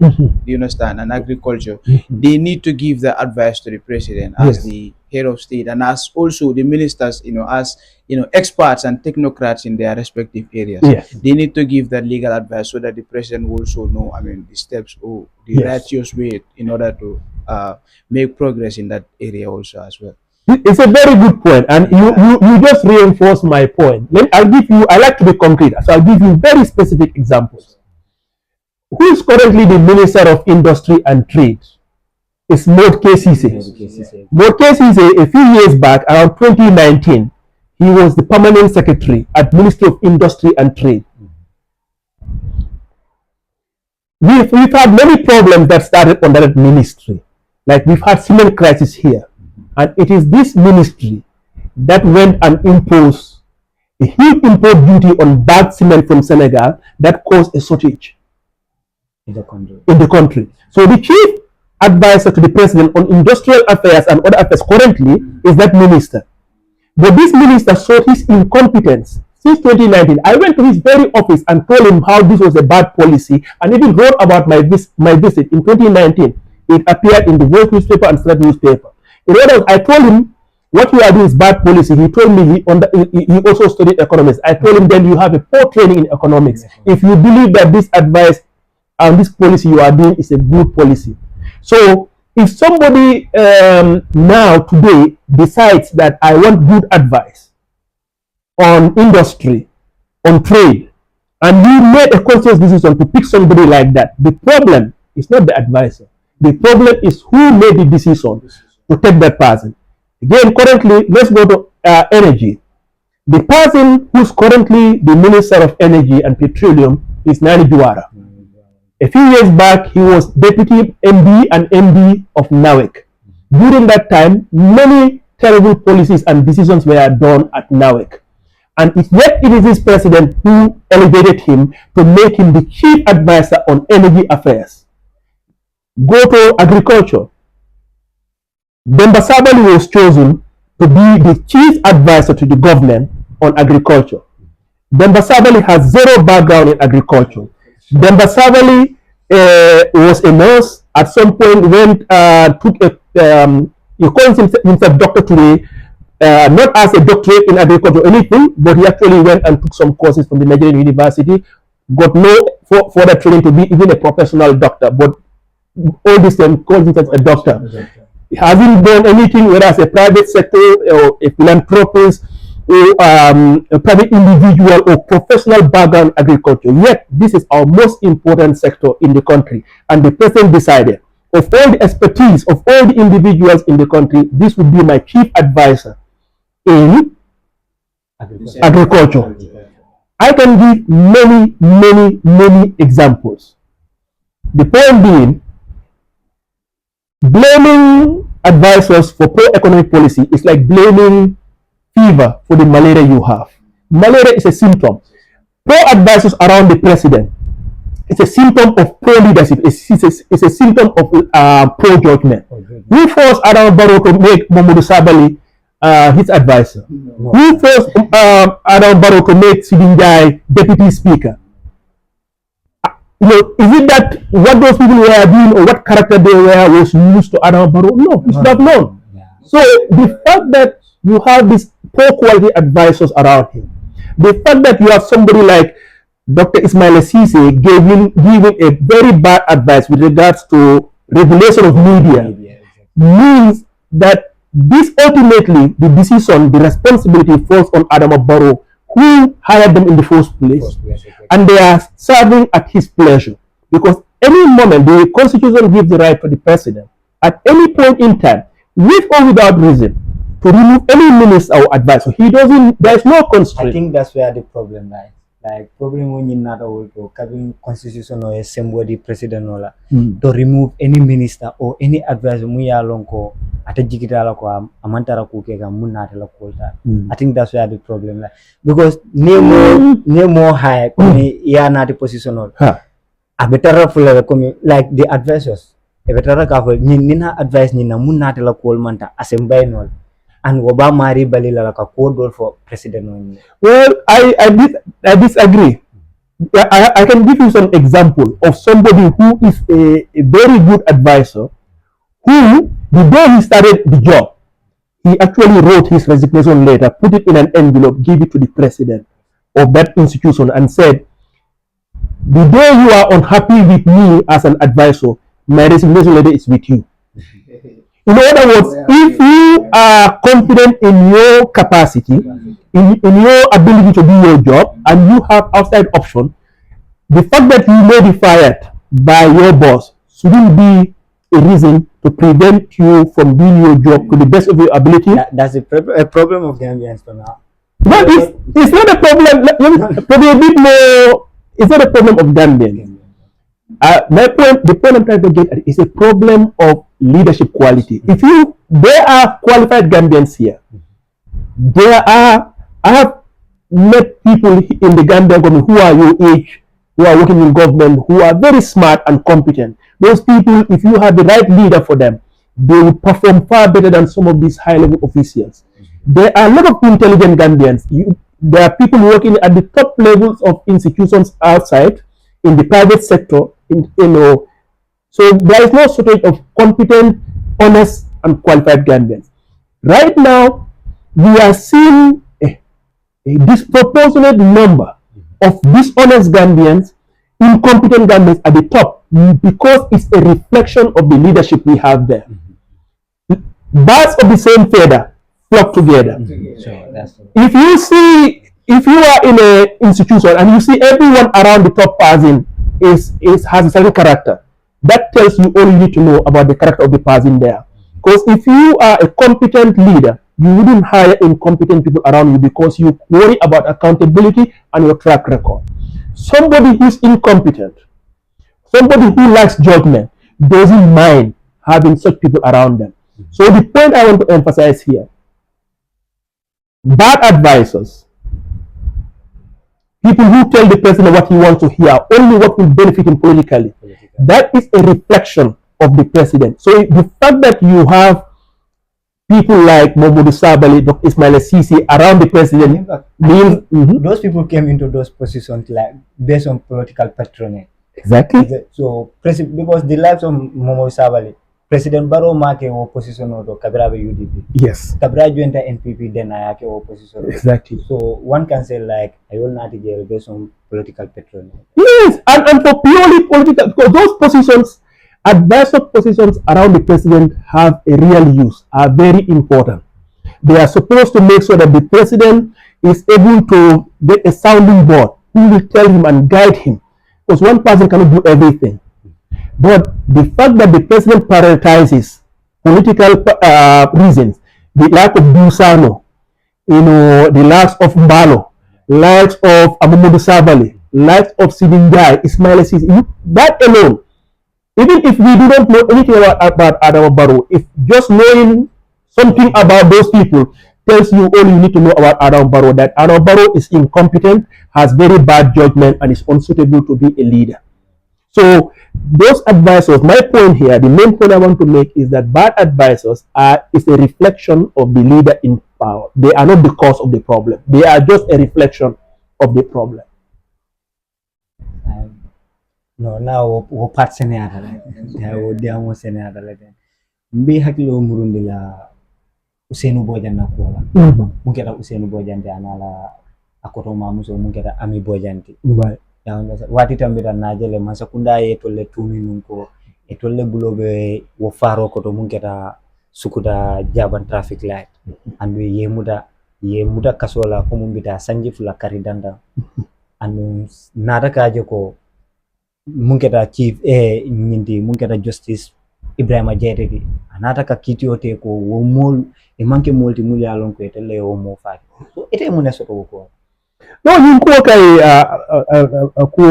you understand and Agriculture, they need to give the advice to the president as the head of state and as also the ministers, as experts and technocrats in their respective areas. They need to give that legal advice so that the president will also know, the steps or the righteous way in order to make progress in that area also as well. It's a very good point, and you just reinforce my point. I like to be concrete, so I'll give you very specific examples. Who is currently the Minister of Industry and Trade? It's Maud Kesise. Maud Kesise, a few years back, around 2019, he was the permanent secretary at Ministry of Industry and Trade. We've had many problems that started under that ministry. Like we've had cement crisis here. And it is this ministry that went and imposed a huge import duty on bagged cement from Senegal that caused a shortage in the country. So the chief advisor to the president on industrial affairs and other affairs currently is that minister. But this minister showed his incompetence since 2019. I went to his very office and told him how this was a bad policy and even wrote about my visit in 2019. It appeared in the Voice newspaper and Standard newspaper. In other words, I told him what you are doing is bad policy. He told me he also studied economics. I told him then you have a poor training in economics. If you believe that this advice and this policy you are doing is a good policy. So if somebody now today decides that I want good advice on industry, on trade, and you made a conscious decision to pick somebody like that, the problem is not the advisor. The problem is who made the decision to take that person. Again, currently, let's go to energy. The person who's currently the Minister of Energy and Petroleum is Nani Juara. A few years back, he was Deputy MD and MD of NAWEC. During that time, many terrible policies and decisions were done at NAWEC. And yet it is this president who elevated him to make him the chief advisor on energy affairs. Go to agriculture. Demba Sabali was chosen to be the chief advisor to the government on agriculture. Demba Sabali has zero background in agriculture. Demba Sabali was a nurse. At some point, he calls himself Doctor today, not as a doctorate in agriculture or anything, but he actually went and took some courses from the Nigerian University, got no further training to be even a professional doctor, but all this time calls himself a doctor. He hasn't done anything, whether as a private sector or a philanthropist or a private individual or professional background in agriculture. Yet, this is our most important sector in the country. And the president decided, of all the expertise of all the individuals in the country, this would be my chief advisor in agriculture. I can give many examples. The point being, blaming advisors for poor economic policy is like blaming fever for the malaria you have. Malaria is a symptom. Poor advisors around the president, it's a symptom of poor leadership. It's a symptom of poor judgment. Who forced Adam Barrow to make Mamadou Sabali his advisor? No. Who forced Adam Barrow to make Sidinjai deputy speaker? Is it that what those people were doing or what character they were was used to Adam Barrow? No, he should have known. So the fact that you have these poor quality advisors around him, the fact that you have somebody like Dr. Ismail Sise giving a very bad advice with regards to regulation of media means that this ultimately, the decision, the responsibility falls on Adam Barrow, who hired them in the first place, and they are serving at his pleasure. Because any moment, the Constitution gives the right for the president, at any point in time, with or without reason, to remove any minister or advisor. He doesn't, there's no constraint. I think that's where the problem lies. Like, problem when you're not able to having constitution or somebody president or to remove any minister or any advisor muya lonko atajikita ko amantara ko kega munata la kolta. I think that's where the problem lies. Because nemo high kumi ya na the position or a better full like the advisors. A better ka nina advice nina munata la kol manta assemble and Obama balila like a code for president. Well, I disagree. I can give you some example of somebody who is a very good advisor who, the day he started the job, he actually wrote his resignation letter, put it in an envelope, gave it to the president of that institution and said, the day you are unhappy with me as an advisor, my resignation letter is with you. In other words, if you are confident in your capacity, in your ability to do your job, and you have outside option, the fact that you may be fired by your boss shouldn't be a reason to prevent you from doing your job to the best of your ability. That's a problem of Gambians for now. No, it's not a problem. To be a bit more, it's not a problem of Gambians. The point I'm trying to get at is a problem of leadership quality. There are qualified Gambians here. I have met people in the Gambian government who are your age, who are working in government, who are very smart and competent. Those people, if you have the right leader for them, they will perform far better than some of these high-level officials. There are a lot of intelligent Gambians. There are people working at the top levels of institutions outside, in the private sector, so there is no shortage of competent, honest, and qualified Gambians. Right now, we are seeing a disproportionate number of dishonest Gambians incompetent Gambians at the top because it's a reflection of the leadership we have there. Birds of the same feather flock together. Sure, that's true. If you are in an institution and you see everyone around the top person has a certain character, that tells you all you need to know about the character of the person there. Because if you are a competent leader, you wouldn't hire incompetent people around you because you worry about accountability and your track record. Somebody who's incompetent, somebody who lacks judgment, doesn't mind having such people around them. So the point I want to emphasize here, bad advisors, people who tell the president what he wants to hear, only what will benefit him politically, that is a reflection of the president. So the fact that you have people like Momodu Sabali, Dr. Ismail Sisi around the president means those people came into those positions like based on political patronage. exactly. So because the lives of Momodu Sabali, President Barrow make opposition or Kabira UDP. Yes, Kabira joined the NPP then I opposition. exactly. So one can say like I will not get based on political patronage. Yes, and for purely political, because those positions, advisor positions around the president have a real use, are very important. They are supposed to make sure that the president is able to get a sounding board who will tell him and guide him. Because one person cannot do everything. But the fact that the president prioritizes political reasons, the lack of Busano, the lack of Mbalo, lack of Amumudu Sabali, lack of Sidinjai, Ismail Sisi, that alone, even if we do not know anything about Adama Barrow, if just knowing something about those people tells you all you need to know about Adama Barrow, that Adama Barrow is incompetent, has very bad judgment, and is unsuitable to be a leader. So those advisors, my point here, the main point I want to make is that bad advisors is a reflection of the leader in power. They are not the cause of the problem. They are just a reflection of the problem. No, now wo part senata la wo diamo senata la mbi hakilo murundi la Usenu Bojan na kuola mungkera Usenu Bojan de anala akoto mamuso mungkera Ami Bojanti Right. wati tambira najele masakunda yetolle tumi nunko etolle bulobe wo faro koto mungkera sukuda jaban traffic light andu yemuda kasola ko mumbita sanji fula karidanda anu nada kaje ko mungketa chief nyindi mungketa justice Ibrahima Jaitedi anata ka kitiote ko wo mol e manke molti mulya lon ko etele o mo faati so ete mun esoto ko No, yung ko kay ako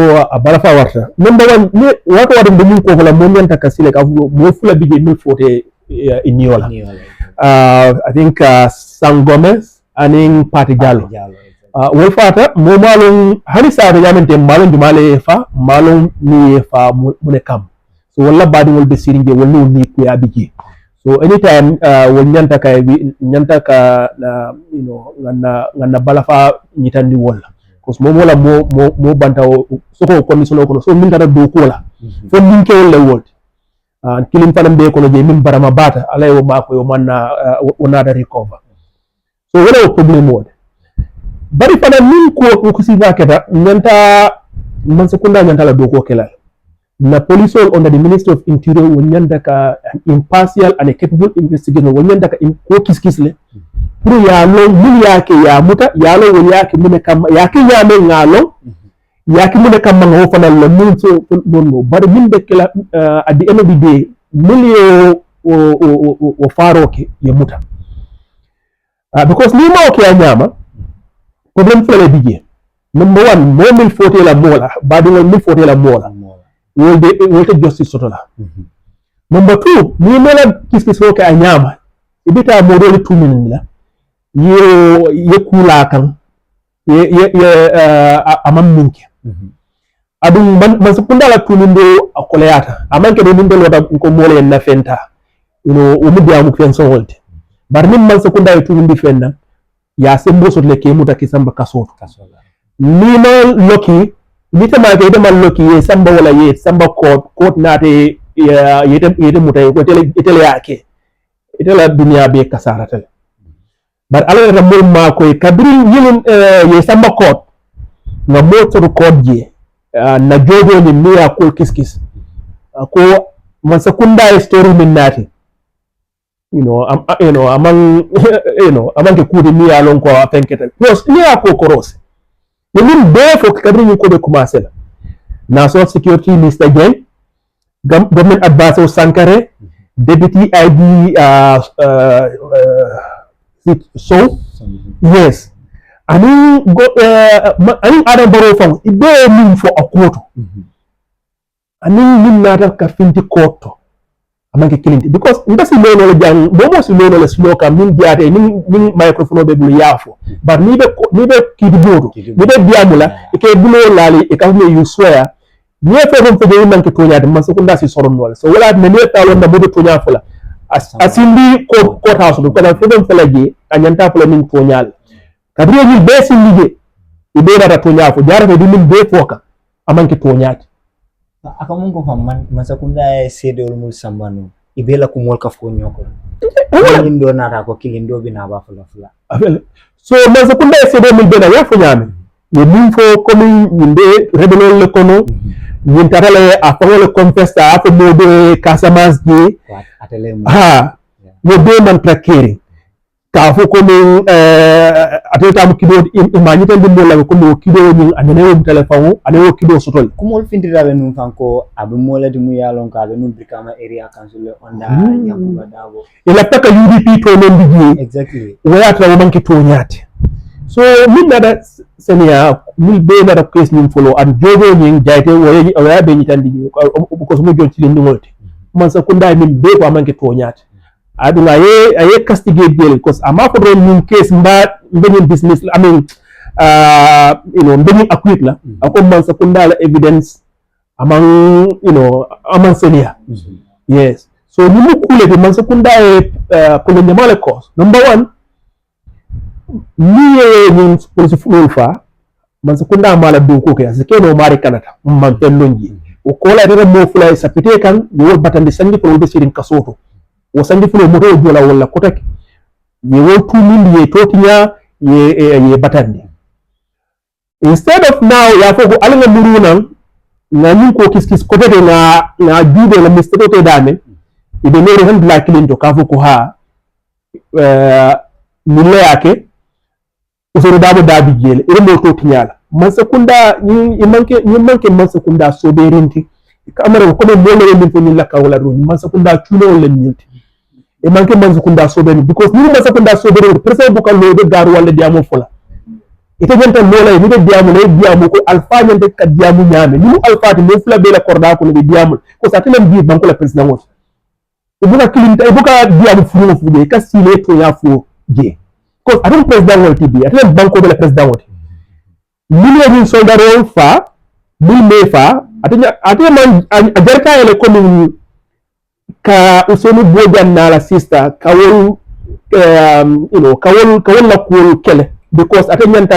balafa warta. Number one, wako wadu yung ko kala monyan takasile ka mo fula bije mil fote inyola. I think Sang Gomez aning Pati Jallo. Wol fata mo malong hani sa da yamente malong jumale fa malong ni fa mune kam. So wala badi wol be siringe wala ni ku ya bije. So anytime wol nyanta ka ngana balafa nyitandi wala. Because mo wala mo banta soko condition ko so min tara do ko la. Fo min ke wala wol. Kilim fanam be ko je min barama bata alay wo mako yo manna wona da recover. So wala problem wol. Bari fana min ko siva keta nyanta man sekunda nyanta la do ko kela na police under the Ministry of Interior won nyanta ka impartial and a capable investigator won nyanta ka ko kiskisle pour ya lo mun yake ya muta ya lo won yake mun kam yake ya men ngalo yake mun kam ngo fana lo mun so no bari min de kela at the end of the day milio o faroke ya muta because ni ma o ke nyama problem fele bije number one mo mil fote la mola badi wol mil fote la mola wolde justice sotola number two ni mela kiskis foke a nyama ibita modoli tuminin la ye kula kan ye amam minke adum man sekunda la tunindo akoleata amanke do nindo lota ko mole na fenta o mudia mu fen so wolte bar nim man sekunda e tunindi fenna ya sembo sot le kemu ta kisamba kasoto ni ma loki ni ta ma ke da man loki ye samba wala ye samba court na te yete mutay ko tele yake itela dunya be kasara tele bar ala da mo ma ko kabri yilin ye samba court na moto court je na jojo ni miya ko kiskis ko man sakunda story min nati among among ke kudi miya lon ko apenketa plus miya ko koros ni min be fo kadri ni ko be commencer la national security minister again government advisor Sankare deputy ID so yes ani Adam Barrow fam ibe min fo akoto ani min nata ka finti koto amanke kilinti because ndasi lono le jang bomo si lono le sloka min diate min microphone be bulu yafo but ni be kidi bodo ni be diamula ke bulo lali e ka me you swear ni fe fam fe de manke toñade man so ko ndasi soron wala so wala ne ne tawon na bodo toña fula asindi ko house do kala fe fam fala je anyanta fula min toñal kadri ni be sin lige e be data toña fo jarata di min be foka amanke toñade akamun ko fam man sakunda e sedol mul sambano ibela ko mol kaf ko nyoko lindo nata ko kilindo bina ba fula so man sakunda e sedol mul bena ya fo nyame ye min fo komi yinde rebelol le kono yin tatale a fawole confesta a fo mode Casamance je ha wo be man trakeri ka fo komi ateta mu kido imani tan dimbo la ko mo kido ni anene wo telephone ane wo kido sotol ko mol findirabe num fanko abe molati mu yalon ka be num brikama area council onda yakuba dago ila taka UDP to non bigi exactly waya tra wo manki to nyate so min nada senia mil be nada case nim follow and jogo ni jaite waya be ni tan digi ko so mo jonti len ngolte man sa kunda min be ko manki to nyate aduna aye castigate deal because ama ko don min case mba benin business I mean benin acquit la ako man sakunda la evidence among among senior yes so ni mu kule de man sakunda ko le nyamale cause number 1 ni police fulul fa man sakunda mala do ko ke asikeno mari kanata man tellonji o ko la de mo fulay sapite kan yo batande sangi ko be sirin kasoto o sangi fulo moto jola wala kotake ye wo 2 mil ye totinya ye batande instead of now ya foko alanga muruna ngani ko kiskis kotete na jude la mistake to dame ibe mere han black linto ka foko ha mille yake usoro dabo dabi jele ire mo totinya la man sekunda ni manke man sekunda so be renti kamara ko be mole min fo ni lakka wala do man sekunda chuno wala nyilti e manke man sekunda so be because ni man sekunda so be presse bu kan lo de garu wala diamo fola ite jenta mola ni de diamo ko alfa nyande ka diamo nyame ni alfa ni fula be la korda ko ni diamo ko sa tenen bi banko la president wot e buka kilinta e buka diamo furu fu de ka sile to ya fu je ko atom president wot bi atom banko be la president wot ni ni soldaro fa bi me fa atenya man ajarka ele ko min ka usonu bojan na la sister kawol kawol la ko kele because atanyanta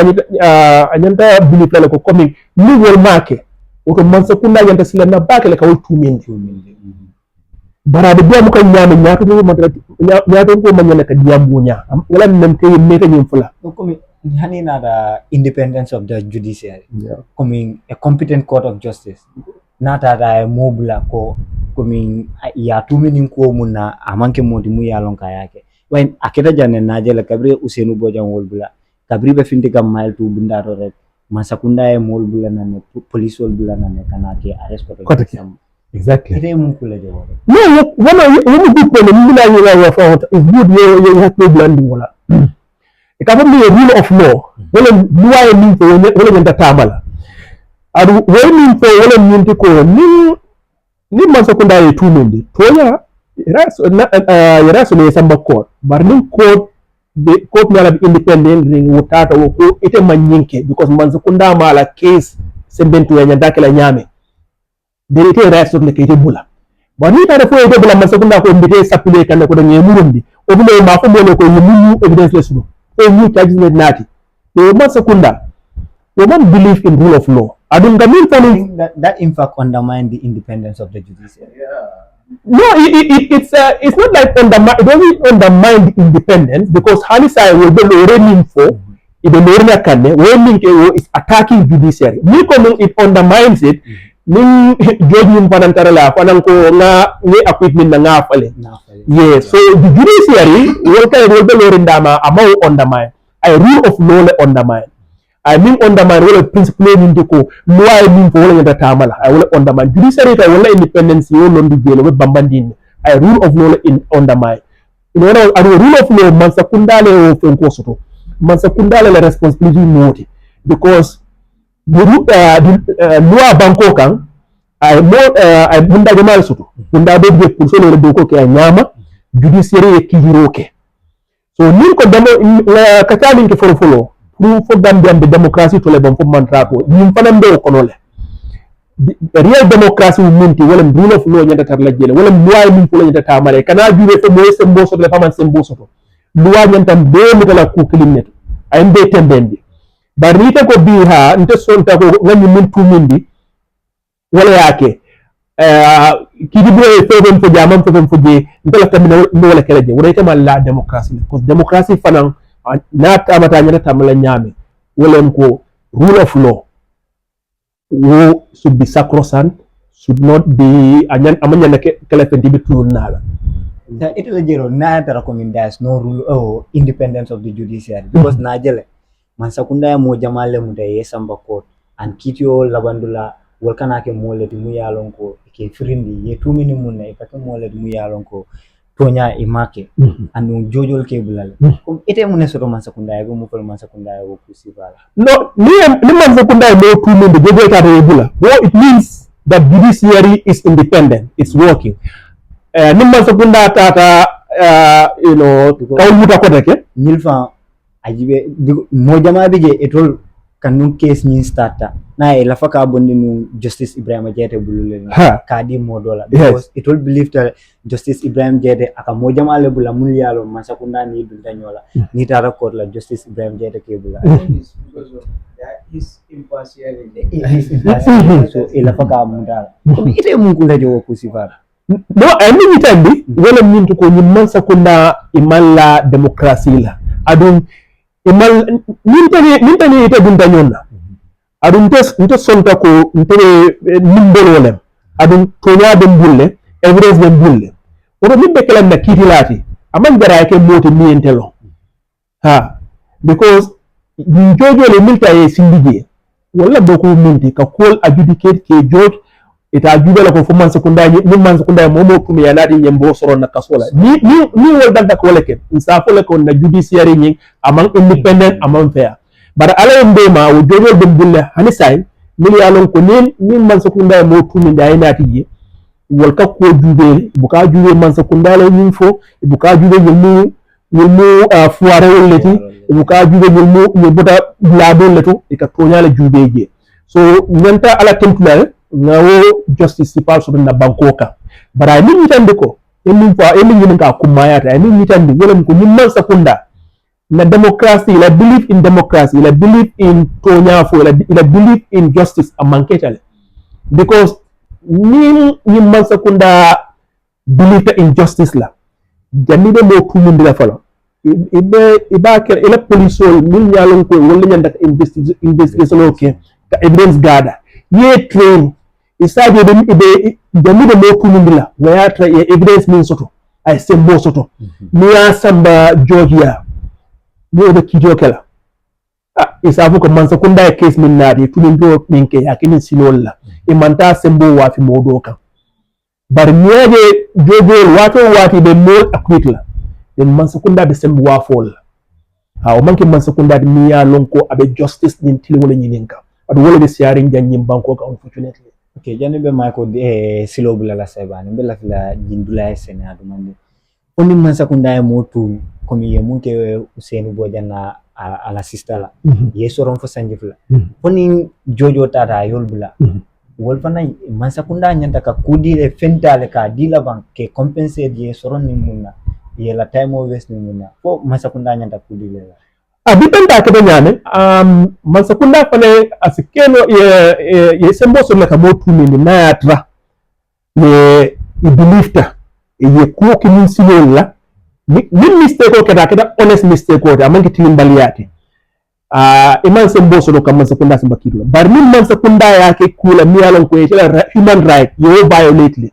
anyanta bilipla ko coming ni wol make oto man sakunda yanta silana bakale kawol 2 min barade biamu kan nyame nyaato ni nyaato ko manyana ka diamu nya wala nem kay meka nyum fula ko hani nada independence of the judiciary coming a competent court of justice nata da mobula ko coming ya tumini ko munna amanke modi mu yalon ka yake wain akeda janne najela kabre usenu bojan wolbula kabri be finti kam mail tu bunda ro rek masakunda e mol bula nane police wol bula nane kana ke arrest ko exactly ite mun kula de wala no wala you good point ni na you wa fa is good you have to blending wala e ka fam ni rule of law wala loi ni ko wala nyanta tamala adu way min fo wala nyinti ko ni masakunda e tumende toya raso ne samba court bar ni court be court nyala be independent ring wutata wo ko ite manyinke because masakunda mala case sembentu ya nyandake la nyame de ite raso ne kete bula bani ta fo ite bula masakunda ko mbite sapule kan ko dangi murundi o bule ma fo mo ko yimu evidence lesu o mu charges ne nati de masakunda we don't believe in rule of law. I don't mean that in fact undermine the independence of the judiciary. No, it's not like it doesn't undermine the independence because Halisa will be already for ibe lorna kanne wo min ke wo is attacking judiciary ni ko non it undermines it nin judge min panantara la fanan ko nga ni equipment na nga fale yeah so the judiciary will be lorinda ma amaw undermine I rule of law le undermine I mean undermine wala principle min ko loi min ko wala nyata tamala I will undermine judiciary ta wala independence yo londi jelo be bambandin I rule of law in undermine you know a rule of law man sakundale o fen ko soto man sakundale la responsibility moti because the loi banko kan ay bunda jamal soto bunda be be pour solo do ko ke nyama judiciary e kijiroke so nin ko demo ka tali ke folo pour Gambia be démocratie to le bon fo mantrato nim fanam be ko nole real démocratie minti wala rule of law nyata tar la jele wala loi min ko nyata tamale kana jure fe moy sembo soto le faman sembo soto loi nyanta be mi kala ku kilimnet ay be tembende barita ko bi ha nte sonta ko ngani min tumindi wala yake kidi bo feben fo jamam feben fo je ndala tamina wala kala je wala tama la démocratie parce démocratie fanan na tamata nyata tamala nyame wala ko rule of law wo should be sacrosanct should not be amanya na kala fendi be tulun nala it la jero na ta recommend no rule independence of the judiciary because na jele man sakunda mo jamale mu day samba court and kitio labandula wolkana ke moleti mu yalon ko ke frindi ye tumini munna e pake moleti mu yalon ko tonya imake anu jojol ke bulal comme ite mu ne soto man sakunda be mu ko man sakunda wo festival no ni man sakunda mo tuminde jojo ka re bula what it means that judiciary is independent it's working ni man sakunda tata you know kaw muta ko deke milfa ajibe mo jama bije etol kanu case ni starta na e lafa ka bondi nu justice Ibrahim Jete bulule kadi modola because it will believe that justice Ibrahim Jete aka mo jama le bula mul yalo masakunda ni dulta nyola ni tara court la justice Ibrahim Jete ke bula his impartiality so e lafa ka mudala ite mun kula jowo kusifara no ani mitambi wala mintu ko ni masakunda imalla demokrasi la adun imal nintani ite dunta nyonna adun nte sonta ko nte nimbolo lem adun tonya dem bulle evidence dem bulle odo mibbe kala na kitilati aman jara ke moti mientelo ha because jojo le milta e sindije wala boko minti ka call adjudicate ke judge ita jubela ko fuman sekunda ni man sekunda momo tumi yanadi nyembo soro na kasola ni wol dalda ko leke insafo le ko na judiciary nyi amang independent amang fair bara ala ndema wo jojo de bulle hani say ni yalon ko ni man sekunda mo tumi da yanati yi wol ka ko jubel buka jube man sekunda le nyi fo buka jube yemu fuare wolleti buka jube yemu bota lado leto e ka tonyala jubeje so nyanta ala template ngawo justice sipal so na bankoka bara ni nyitande ko emi nyinka kumayata emi nyitande wala ko nyimman sakunda na democracy la believe in democracy la believe in tonyafo la believe in justice amanketale because ni nyimman sakunda believe in justice la janide mo kumundira falo iba ker ila police min nyalon ko wala nyanda investigation okay ka evidence gather ye train isaje be jamido mo kumundila waya tra evidence min soto ay sembo soto mi ya samba Georgia mo be kijo kala isafu ko man sakunda case min nadi tumin do min ke yakini sinolla e manta sembo wa fi modo kan bar miyaje jojo wato be mo akwitla en man sakunda be sembo wa fol o manke man sakunda mi ya lonko abe justice din tilwole nyininka adu wole be siaring janyim banko ka unfortunately. Okay, jani be mako silo bula la sebani be la fila jindula sene adumande oni man sakunda e motu komi ye munke Useni Bojana ala sistala ye soron fo sanjifla oni jojo tata yol bula wol fana man sakunda nyanta ka kudile fentale ka dila bank ke compenser ye soron ni munna ye la time o west ni munna fo man sakunda nyanta kudile la dependa ke nyane man sakunda fane asikeno ye sembo so ka motu ni na yatra ye ibilifta ye ko ki min silola min mistake ko kada honest mistake ko amanki tilimbaliati iman sembo so kam Mansakunda samba kilo bar min Mansakunda yake kula mi alon ko yetela human right yo violate le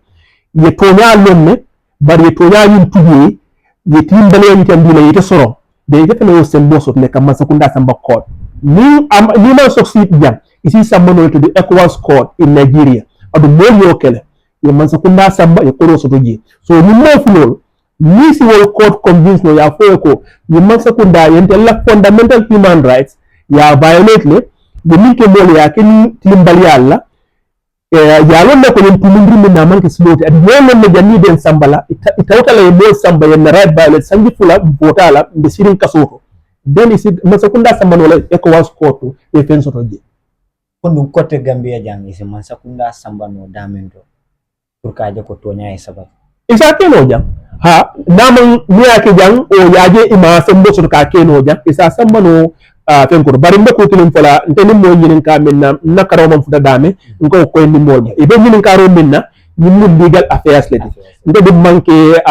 ye tonya lonne bar ye tonya yin tuye ye timbale yin tambila yete soro de yete no sembo so ne kam Mansakunda samba court ni man succeed jam isi samba no to the ECOWAS court in Nigeria adu mo yo kele ye Mansakunda samba ye koro so toje so ni mo fulol ni si wol court convince no ya fo ko ni Mansakunda yente la fundamental human rights ya violate le de min ke mole ya ken timbali alla ya lonna ko yen tumundri min na manke sloti adi yolon ne janni den sambala itawtala e mo samba yen right violate sangi fula botala be sirin kasoto den isi Mansakunda samba no la ECOWAS court e fen soto je kon côté Gambia jang isi Mansakunda samba no damendo pour ka je ko tonya e sabat isa keno jang ha naman niya ke jang o yaje ima sembo so ka keno jang isa samba no fen ko bari mbako tulum fala nteni mo nyinin ka minna nakaro man futa dame ngo ko ni mol e be nyinin ka ro minna nyinin legal affairs ledi ndo de manke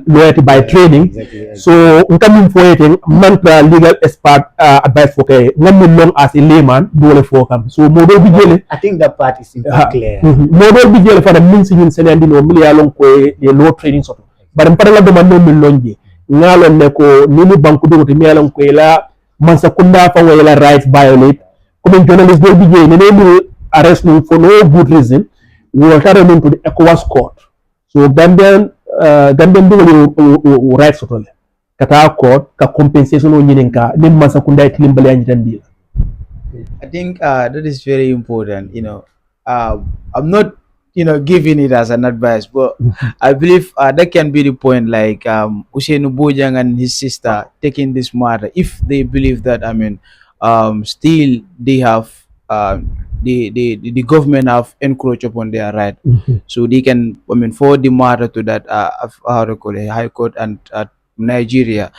loyalty by training so nkamin foyete mantra legal expert advice for kay ngamin long as a layman dole fo kam so mo do bi jele I think that part is clear mo do bi jele fara min sin senandi no milia long ko e law training soto bari mpara do man no min lonje ngalon ne ko nini banku do to mielon ko la Mansakunda fa wayla rights violate comme journalist do bi jele ne mu arrest no for no good reason we will carry him to the ECOWAS court so Gambian do rights soto le kata court ka compensation o nyinen ka nim Mansakunda tilimbale anjitandi I think that is very important. I'm not, giving it as an advice, but I believe that can be the point. Like Usainu Bojang and his sister taking this matter, if they believe that, still they have the government have encroached upon their right, so they can, forward the matter to that how to call it, High Court and Nigeria.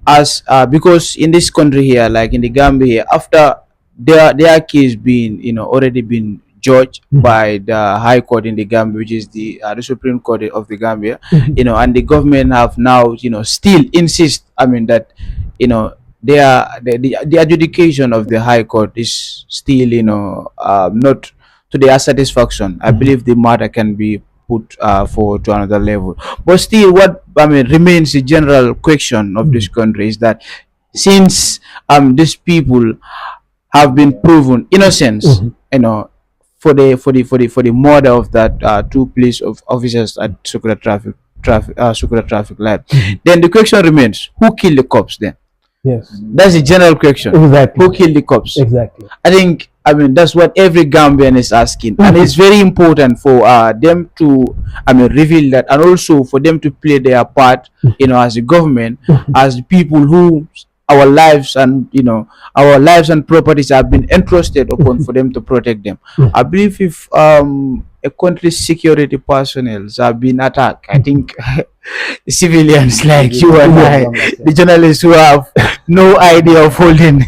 As because in this country here, like in the Gambia here, after their case being already been judged by the High Court in the Gambia, which is the Supreme Court of the Gambia, and the government have now still insist that the adjudication of the High Court is still not to their satisfaction. I believe the matter can be put forward to another level. But still, what remains the general question of this country is that since these people have been proven innocent, for the murder of that two police officers at Sukura traffic light, then the question remains: who killed the cops? Then yes, that's the general question. Exactly. Who killed the cops? Exactly. I think that's what every Gambian is asking, and it's very important for them to reveal that, and also for them to play their part, as a government, as the people who our lives and properties have been entrusted upon for them to protect them. I believe if a country's security personnel have been attacked, I think civilians like you and I, the journalists who have no idea of holding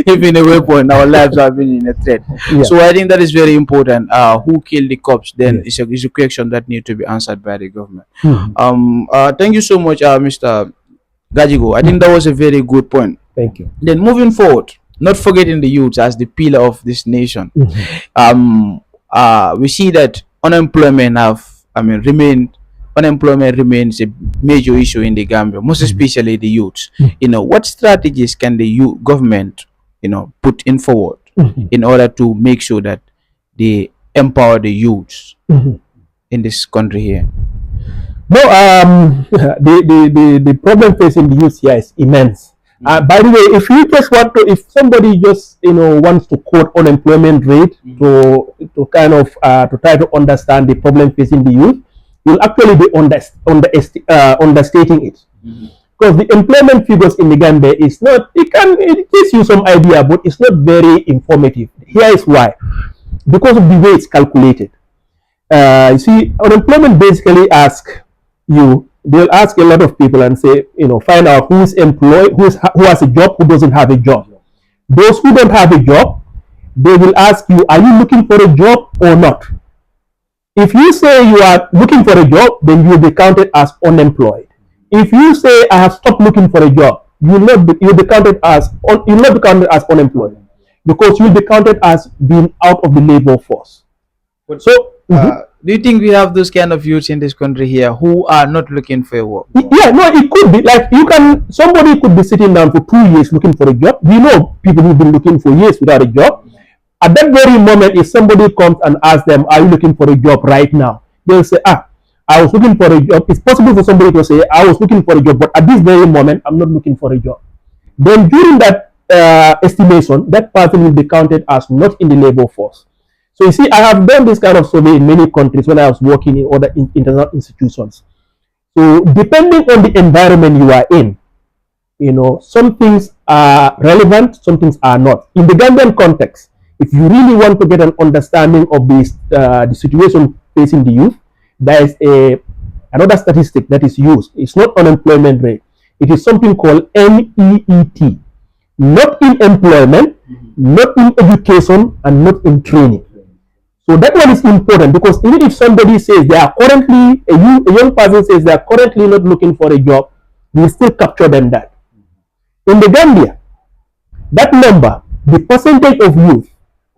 even a weapon, our lives have been in a threat. Yeah. So I think that is very important. Who killed the cops? Then it's a question that needs to be answered by the government. Thank you so much, Mr. Gajigo. I think that was a very good point. Thank you. Then moving forward, not forgetting the youth as the pillar of this nation. We see that unemployment remains a major issue in the Gambia, most especially the youth. What strategies can the government put in forward in order to make sure that they empower the youth in this country here? No, the problem facing the youth here is immense. By the way, if somebody just wants to quote unemployment rate to kind of to try to understand the problem facing the youth, you'll actually be understating it. Because the employment figures in the Gambia is not, it gives you some idea, but it's not very informative. Here is why. Because of the way it's calculated. You see, unemployment basically they'll ask a lot of people and say, find out who's employed, who has a job, who doesn't have a job. Those who don't have a job, they will ask you, are you looking for a job or not? If you say you are looking for a job, then you will be counted as unemployed. If you say I have stopped looking for a job, you'll be counted as you'll not be counted as unemployed, because you'll be counted as being out of the labor force. So do you think we have those kind of youths in this country here who are not looking for a work? yeah, no, it could be like somebody could be sitting down for 2 years looking for a job. We know people who've been looking for years without a job. At that very moment, if somebody comes and asks them, "Are you looking for a job right now?" They'll say, I was looking for a job. It's possible for somebody to say, "I was looking for a job, but at this very moment, I'm not looking for a job." Then during that estimation, that person will be counted as not in the labor force. So you see, I have done this kind of survey in many countries when I was working in other international institutions. So depending on the environment you are in, some things are relevant, some things are not. In the Gambian context, if you really want to get an understanding of the situation facing the youth, there is another statistic that is used. It's not unemployment rate. It is something called NEET. Not in employment, not in education, and not in training. So that one is important, because even if somebody says they are currently, a young person says they are currently not looking for a job, we still capture them that. In the Gambia, that number, the percentage of youth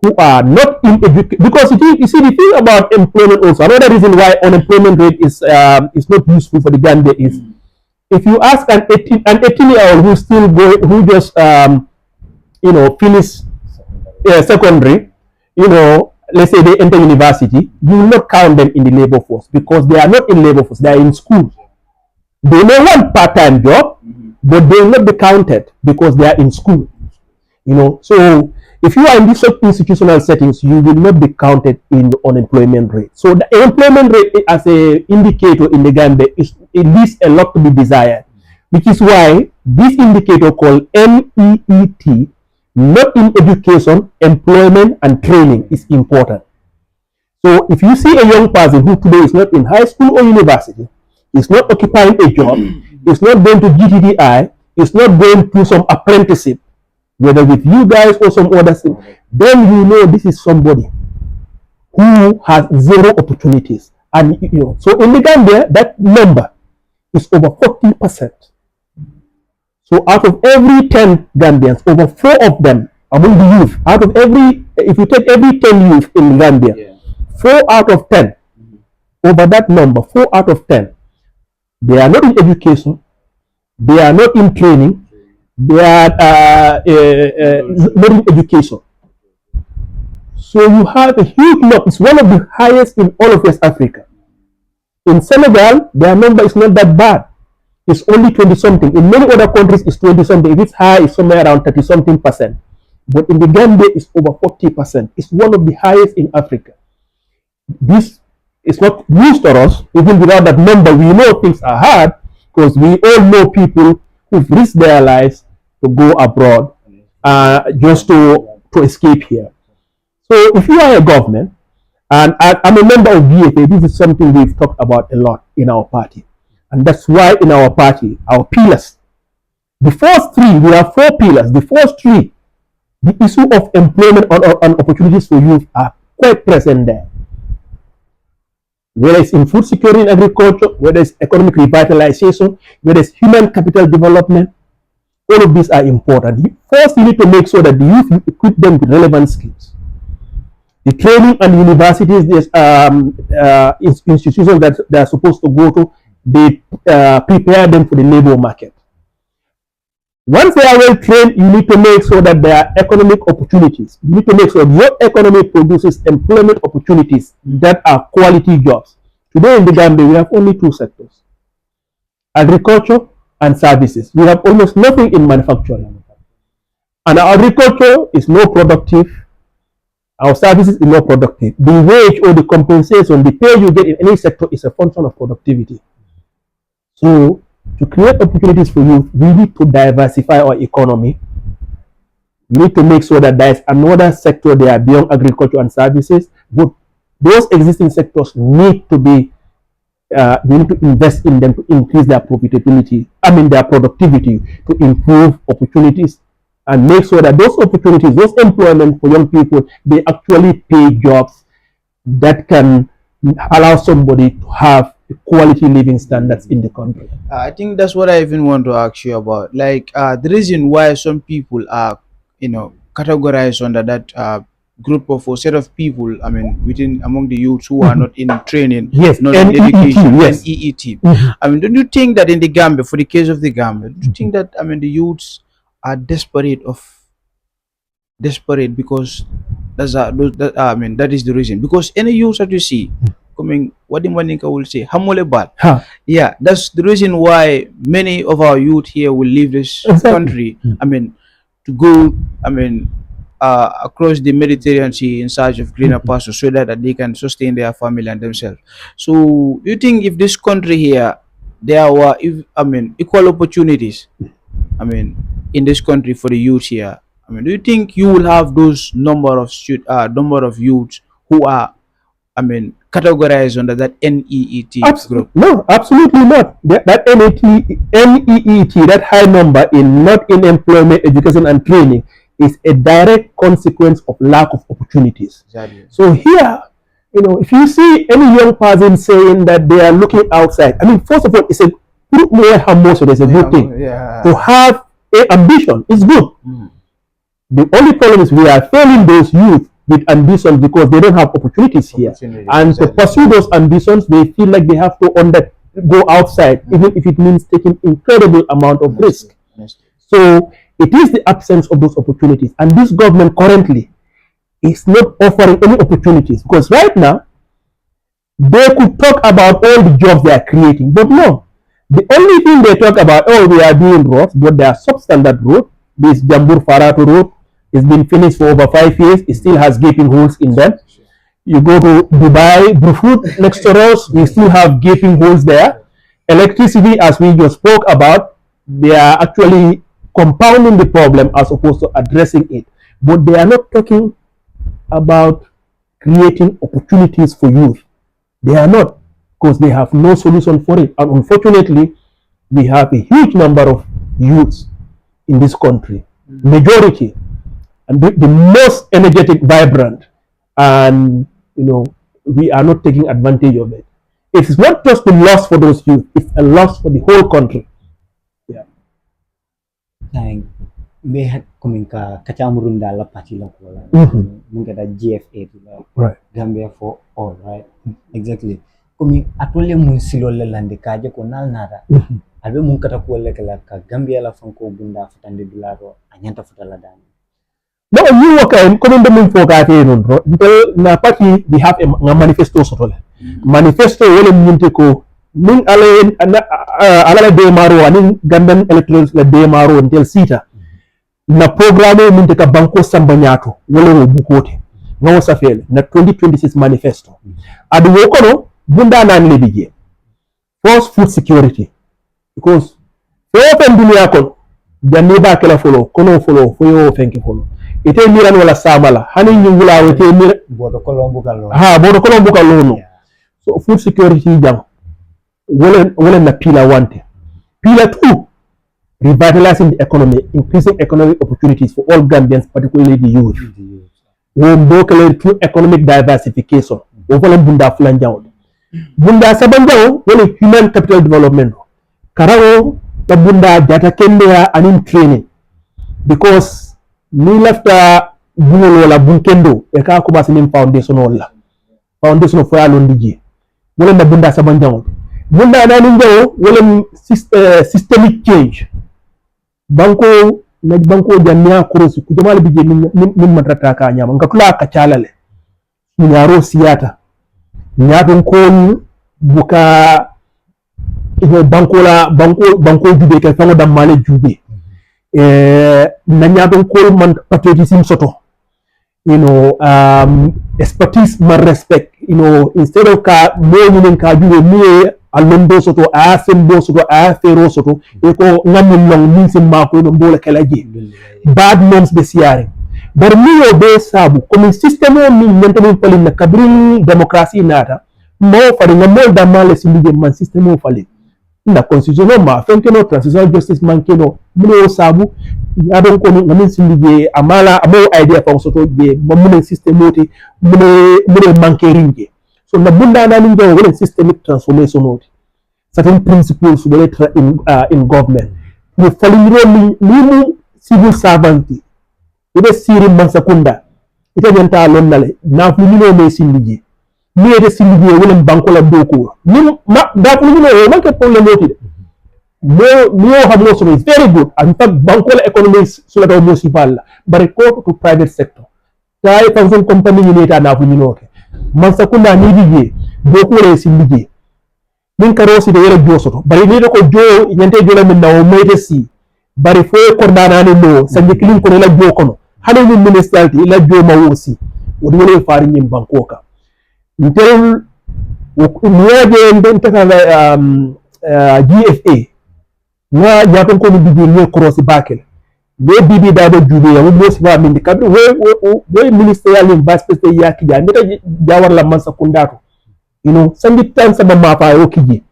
who are not in education, because you see the thing about employment also, another reason why unemployment rate is not useful for the Gambia is, if you ask an 18-year-old who's still going, who just finish secondary, let's say they enter university, you will not count them in the labor force, because they are not in labor force, they are in school. They may want part-time job, but they will not be counted because they are in school. So if you are in these institutional settings, you will not be counted in the unemployment rate. So the employment rate as an indicator in the Gambia it leaves a lot to be desired, which is why this indicator called NEET, not in education, employment, and training, is important. So if you see a young person who today is not in high school or university, is not occupying a job, is not going to GTDI, is not going through some apprenticeship, whether with you guys or some other thing, then you know this is somebody who has zero opportunities. And so in the Gambia, that number is over 40%. So out of every 10 Gambians, over 4 of them among the youth, if you take every 10 youth in Gambia, 4 out of 10, over that number, 4 out of 10, they are not in education, they are not in training, they are not in education. So you have a huge number. It's one of the highest in all of West Africa. In Senegal, their number is not that bad. It's only 20-something. In many other countries, it's 20-something. If it's high, it's somewhere around 30-something%. But in the Gambia, it's over 40%. It's one of the highest in Africa. This is not news to us. Even without that number, we know things are hard, because we all know people who've risked their lives to go abroad just to escape here. So if you are a government, and I'm a member of GFA, this is something we've talked about a lot in our party. And that's why in our party, our pillars, the first 3, we have 4 pillars. The first 3, the issue of employment and opportunities for youth are quite present there. Whether it's in food security and agriculture, whether it's economic revitalization, whether it's human capital development, all of these are important. First, you need to make sure that the youth, you equip them with relevant skills. The training and universities, there's institutions that they are supposed to go to, they prepare them for the labor market. Once they are well trained, you need to make sure that there are economic opportunities. You need to make sure your economy produces employment opportunities that are quality jobs. Today in the Gambia, we have only 2 sectors: agriculture and services. We have almost nothing in manufacturing. And our agriculture is not productive. Our services is not productive. The wage or the compensation, the pay you get in any sector is a function of productivity. So to create opportunities for youth, we need to diversify our economy. We need to make sure that there is another sector there beyond agriculture and services. But those existing sectors need to be, we need to invest in them to increase their profitability, their productivity, to improve opportunities and make sure that those opportunities, those employment for young people, they actually pay jobs that can allow somebody to have quality living standards in the country. I think that's what I even want to ask you about. Like the reason why some people are, categorized under that group of or set of people. I mean, within among the youths who are not in training, Yes, not in NEET, education, yes. NEET. I mean, don't you think that in the Gambia, for the case of the Gambia, do you think that the youths are desperate because that is the reason, because any youth that you see coming, what the Maninka will say, hamole bad. Yeah, that's the reason why many of our youth here will leave this country. To go, across the Mediterranean Sea in search of greener pastures, so that they can sustain their family and themselves. So, do you think if this country here there were, equal opportunities, in this country for the youth here, do you think you will have those number of youths who are, categorized under that NEET group? No, absolutely not. That NEET, that high number in not in employment, education, and training is a direct consequence of lack of opportunities. Exactly. So here, if you see any young person saying that they are looking outside, first of all, it's a good thing. Yeah. To have a ambition is good. The only problem is we are failing those youth with ambition because they don't have opportunities here. And to pursue those ambitions, they feel like they have to go outside, even if it means taking incredible amount of risk. So it is the absence of those opportunities. And this government currently is not offering any opportunities, because right now they could talk about all the jobs they are creating, but no. The only thing they talk about, we are doing roads, but they are substandard roads. This Jambur Farato road has been finished for over 5 years. It still has gaping holes in them. You go to Dubai, Brufut, next to us, we still have gaping holes there. Electricity, as we just spoke about, they are actually compounding the problem as opposed to addressing it. But they are not talking about creating opportunities for youth. They are not, because they have no solution for it. And unfortunately, we have a huge number of youths in this country, majority, and the most energetic, vibrant, and we are not taking advantage of it. It's not just a loss for those youth; it's a loss for the whole country. Yeah. Like, we had coming kacamurunda la party la kola. Munga da GFA to la. Right. Gambia for all, right? Exactly. Kumi atole mun silo le lande kaje ko nal nada. Albe mun kata ko le kala ka Gambia la fanko bunda futande dularo anyanta futala dani. No, you work in coming them for that na party we have a manifesto sotole. Manifesto wole munte ko ning ala de maro aning Gambian electorals la de maro until sita. Na programme munte ka banko sambanyato wole wo bukote. Ngawo safel na 2026 manifesto. Adu wokono bunda nan lebije. First, food security, because open dunia kono janni ba kala folo kono folo foyo fenki folo ite miran wala samala hani nyungula wote mir Bodo kolombu kalo. bodo kolombu kalo no. So food security jam wala na pillar 1. Pillar 2, revitalizing the economy, increasing economic opportunities for all Gambians, particularly the youth. We mbokale through economic diversification. Wala bunda fulanjaw. Bunda sabanjaw wala human capital development. Karawo the bunda data kende and training, because ni lafta bunol wala bunkendo e ka ko basin foundation wala foundation fo alon diji wala na bunda sabanjaw bunda na ni njaw wala systemic change banko jamia kurosi kujamal bije min matrata ka nyama ngatula ka calale nyaro siyata nyaton ko buka banko jube ke fango damale jube na nyaton ko man patriotism soto expertise man respect instead of ka mo ka jube mi alondo soto a sembo soto a fero soto e ko ngam long min sim ma ko no mbola kala je bad norms be siare bar mi yo be sabu comme système o min maintenant fali na kabrin démocratie nata mo fali ngam damale simbe man système o fali na constitution ma fenke no transitional justice manke no mune sabu ya don ko ngamin sindige amala amo idea fa soto je mo mune system moti mune manke ringe so na bunda na ninja wala systemic transformation oti certain principles wala in government ni faliro ni civil servant ibe siri mansakunda ite janta lonnale na fulino me sindije ni ede sindije wala banko la doko ni ma da fulino e man ke problème oti mo hamno so is very good in fact banko la economy sula do mo sifalla bare ko to private sector tay function company ni ta na fulino ke mansakunda ni dije doko le sindije min karosi de yela josoto bari ni ko jo nyante jola min nawo mayte si bari fo kordana ni no sanje kilin ko la jo kono hade min municipality la jo ma wosi wodi wala faari nyim bankoka ntel niyaje den taka GFA na jaton ko bidi ni cross bakel be bibi da do jube ya mo sifa min kabri we ministerial vice president yaki ja ndeta jawar la man sakundato sandi tan sama ma fa yo kiji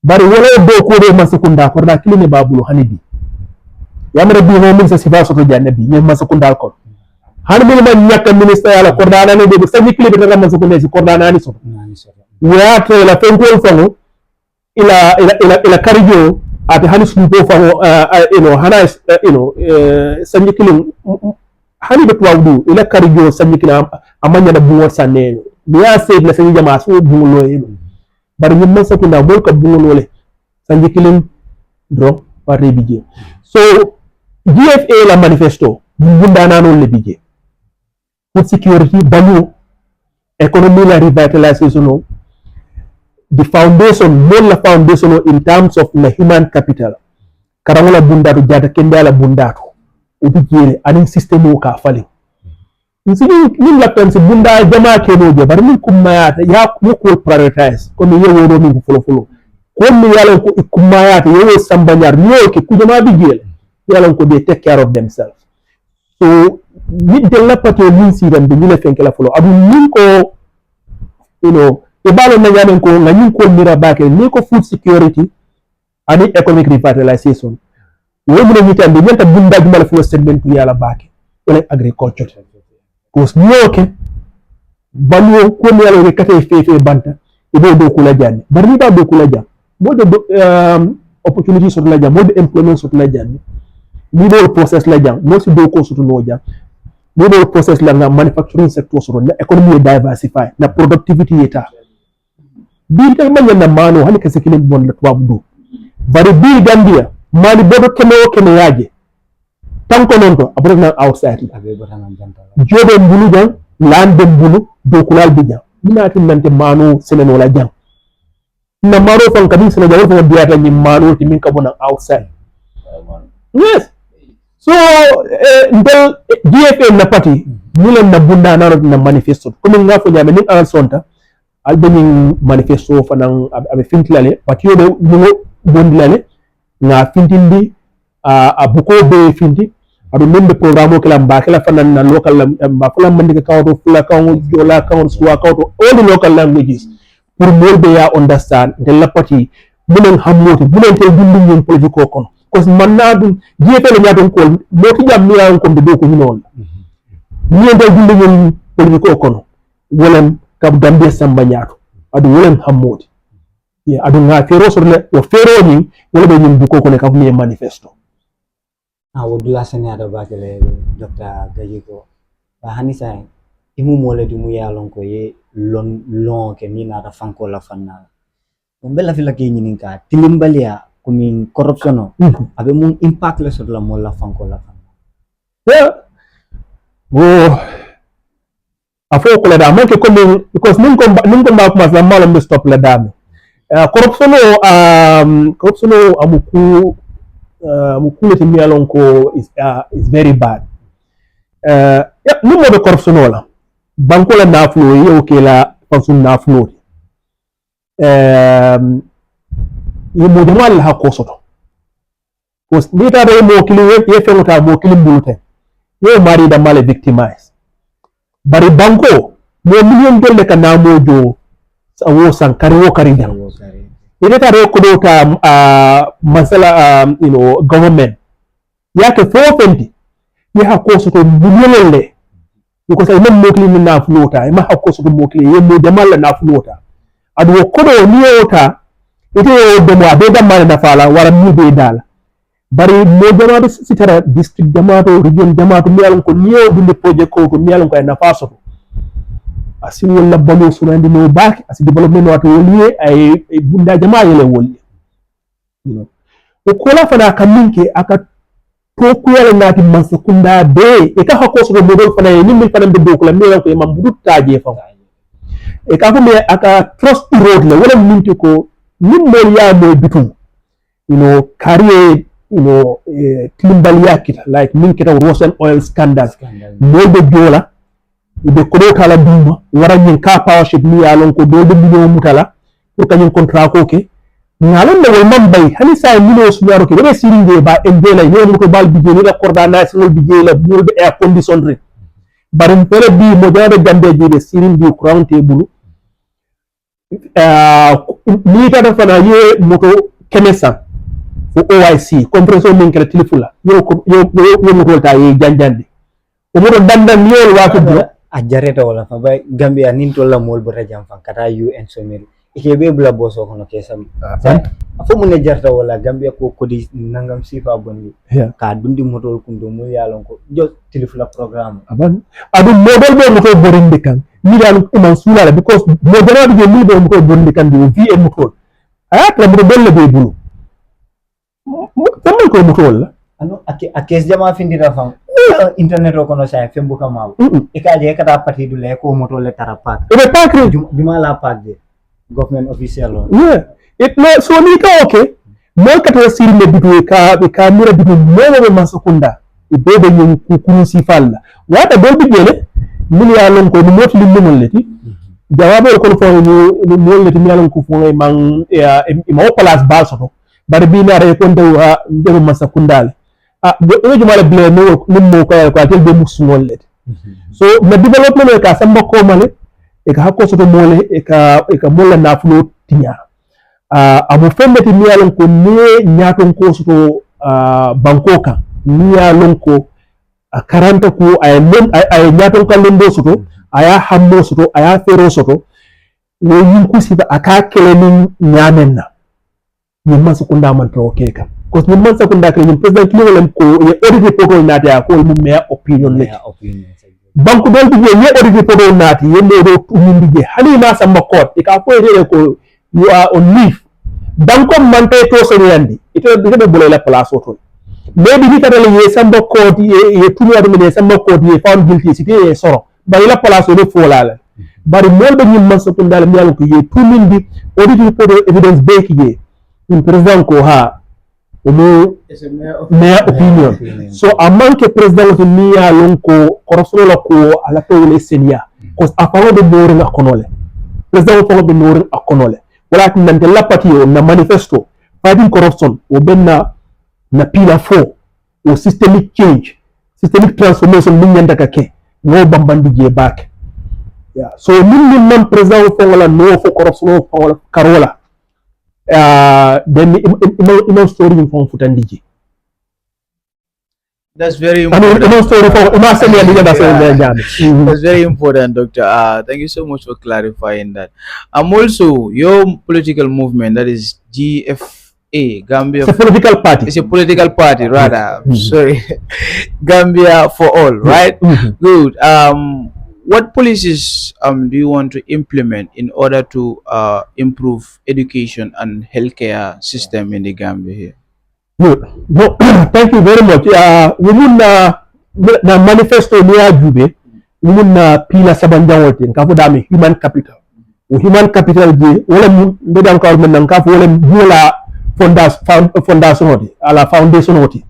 bari wala do ko de man sakunda ko da kilini babulu hanidi yamre bi mo min sa sifa soto jannabi ni man sakunda ko han min man nyaka ministerial ko da na ne de sandi kili de man sakunda si ko da na ni so wa to la fen ko fango ila karijo ati hani sunu ko fango hana sandi kili hani be tuwdu ila karijo sandi kili amanya da buwa sanne biya save na sanji jama so bungulo yelo bari ñum man sakunda bol ka bungulo le sanji kilin drop par bije so GFA la manifesto bunda nanon le bije food security balu economy la revitalization the foundation mon la foundation in terms of the human capital karangola bunda to jata kende la bunda to ubijere anin system o ka fali min lappan si bunda jama kenoje bar min kummayata ya ko prioritize ko mi yewo min folo ko mi yalan ko kummayata yewo sambanyar yo ke ku jama bigel yalan ko they take care of themselves so with the lapato min si dan de fenke la folo adu min ko e balo na nyamen ko ngani ko mira bake ni ko food security ani economic revitalization wo mo ni tan de nyanta bunda juma fo segment yala bake wala agriculture because nyoke balu ko mi yalo rekate fefe banta ibo do kula janni bari ba do kula jam mo de opportunity so la jam mo de employment so la jam ni do process la jam mo si do ko so no jam mo do process la na manufacturing sector so na economy diversify na productivity eta bi tay man na mano hani ka sekile bon la tuwa do bari bi Gambia mani bodo keme yaje tanko non to après na outside jobe mbulu jang lande mbulu do kulal bi jang minati nante manu senen wala jang na maro fan kadi senen jang fa biata ni manu ti min ka bona outside yes so ndel GFA na party mulen na bunda na manifesto comme nga fo nyame ni an sonta albeni manifesto fanan abe fintilale party yo do bondilale na fintindi abuko be finti adu membe programme ko lamba kala fanan na local lamba fula mandi ka kawo fula kawo jola kawo suwa kawo all the local languages pour molbe ya understand de la party munen hammoti munen te dundu ñen politiko kono cause man na dum GFA la ñaton ko moti jam mi ya ko do ko non ñen te dundu ñen politiko kono wolen ka Gambia samba ñato adu wolen hammoti ya adu nga fero sorle o fero ni wala be ñen bu ko ne ka mi manifesto wodula sene ada bakele Dr. Gajigo ba hani sai imu mole du mu yalon ko ye lon ke ni na da fanko la fanna bella fila ke nyinin ka tilimbalia ko min corruption abe mun impact le sur la mo la fanko la fanna afo ko la da man ke comme because nin ko ba kuma la malam be stop la da corruption amuku mukulete miyalon ko is very bad no mo de corruption wala banko la naflo yo ke la function naflo mo de mal ha ko soto pos ni ta do mo kili ye fe ngota mo kili bulute yo mari da mal victimize bari banko mo million dolle ka namo jo wo sankari wo kari jang ite tare ko do ta masala government yake fo fenti ya ko so to bulele because ay man mokli ni na flota ay ma hakko so mokli ye mo jamal na flota adu ko do ni ota ite do mo be jamal na fala wara mi be dal bari mo jamato sitara district jamato region jamato mi alon ko niyo dum project ko mi alon ko ay na faso asi wala balo sunandi no baki asi development wato woliye ay bunda jama yele woli you know o kola fana kaminke aka to kuyala nati mansakunda be e ka hakko so modol fana ni mi fana be dokula mi ko mam budutaje fa e ka fa me aka trust road la wala minti ko nim mol ya mo bitum you know career you know timbal yakita like min kita Russian oil scandal mo be jola be ko kala duma wara nyin ka powership mi yalon ko do million mutala pour kanyin contrat ko ke ngalon le man bay hani sa million su yaro ke be siringe ba endela yo ko bal bije ni la coordination bije la bul be air condition re barum pere bi mo jade gambe jibe sirin bi crown table ni ta da fana ye moto kenesa fo OIC compression min kala tilifula yo mo ta ye janjande o mo dandan yo wa ko a jareta wala fa bay Gambia nin to la mol bo rajam fan kata UN somel ikebe bula boso kono kesam fo mu ne jarta wala Gambia ko kodi nangam sifa bonni ka dundi moto kundo mo yalon ko jo tilifula programme aban adu model be moto borinde kan ni dal iman sulala because model be ni be moto borinde kan do VM moto ayat la moto belle be bulu tamay ko moto la ano akes jama findira fam internet o kono sa fembu kama ikaje kata parti du le ko moto le tarapat e be pakre duma la padde government official on it no so ni ka okay mo kata sir me bitu ka mira bitu mo be masakunda e be be nyin ku kunu sifalla wata do bi jele min ya lon ko ni moti limul leti jawabo ko fo ni mo leti mi lon ko fo man e ma place ba so bari bi na re ko ndew masakunda e jumala bile no mo ko tel be musngol let so na development ka samba ko male e ka hakko soto mole e ka molla na fulo tinya amu fembeti mi yalon ko ne nyaton ko soto bankoka mi yalon ko karanta ko ay nyaton kan londo soto aya hammo soto aya fero soto wo yin kusiba aka kelenin nyamenna ni masukunda man to keka because ni man sakunda ke ni president level ko ye audit report na dia ko mu meya opinion le banku dol bi ye audit report na ti ye do tumindi je hali na sama court e ka ko re ko you are on leave banko man te to so yandi ito be bolo la place auto maybe ni tare ye samba court ye tumi adu ne samba court ye found guilty cité ye soro bari la place do fo la bari mol be ni man sakunda mi yalla ko ye tumindi audit report evidence be ki ye in president ko ha omo meya opinion so amanke president ko niya lon ko korosolo la ko ala to le senia ko afalo de mori na konole president ko be mori akonole wala tin nan la patio na manifesto fighting corruption o benna na pila fo o systemic change systemic transformation min yanda ka ke no bambandi je back so min man president ko wala no fo corruption ko wala karola then ino story from futandiji. That's very important. That's very important, Doctor. Thank you so much for clarifying that. Also, your political movement, that is GFA, Gambia. It's a political party. It's a political party, rather. Sorry, Gambia for all, right? Good. What policies do you want to implement in order to improve education and healthcare system in the Gambia here? Good. No, thank you very much. We will na manifesto ni ajube we will pila sabanjangote nkafu dami human capital. Human capital je wala mbeda nkafu mena nkafu wala mula fondation ala foundation oti.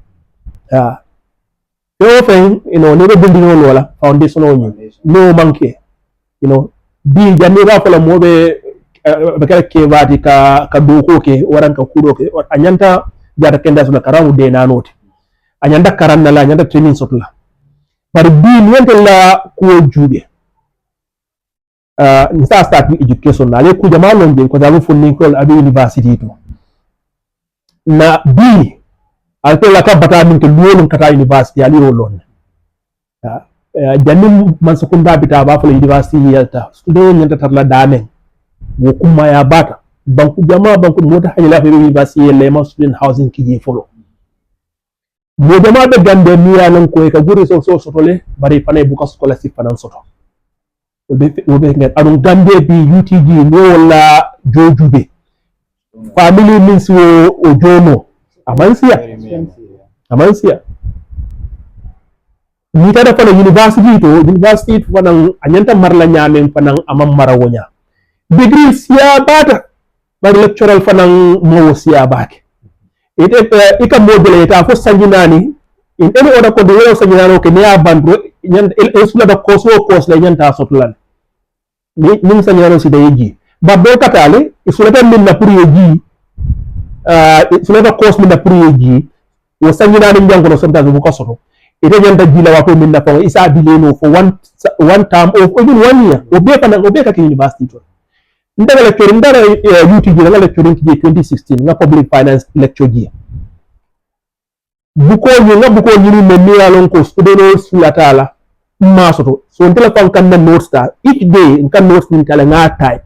Often, never building on wala foundation on no monkey. Bi janira fala mobe bakala ke wati ka doko ke waran ka kudo ke anyanta jara kenda suna karamu de na noti anyanda karanna la anyanda training sotla par bi niente la ko jube nsa start education na le ku jama lonje ko dalu funni ko abi university to na bi alto la ka bata min to luolum kata university ali rolon jannin man sakunda bita ba fala university yalta student nyanta tarla damen wo kuma ya bata banku jama banku mota hajila fa university yalle ma student housing kiji folo mo jama be gande miya nan ko ka guri so sotole bari fanay bu ko scholarship fanan soto obe ngat adun gande bi UTG no wala jojube family means o jono amansia ni tada fana university to fanan anyanta marla nyamen fanan amam marawonya degree siya bata bari lectural fanan mo siya bake ika modele ta fo sanginani in any other country wala sanginano ke ne abandro nyanda sula da course la nyanta sotlan ni sanginano si da yeji babbe katale sula ta min na pour yeji sula da course min na pour yeji wo sanginani njango sometimes bu ko soto ite nyanda jila wapo min na fa isa bileno for one term or even 1 year obe ka university to ndaga lecture ndara UTG nga lecture ki 2016 nga public finance lecture ji buko ni memia lon ko student sulatala masoto so ndela fan kan na notes ta each day kan notes min kala nga type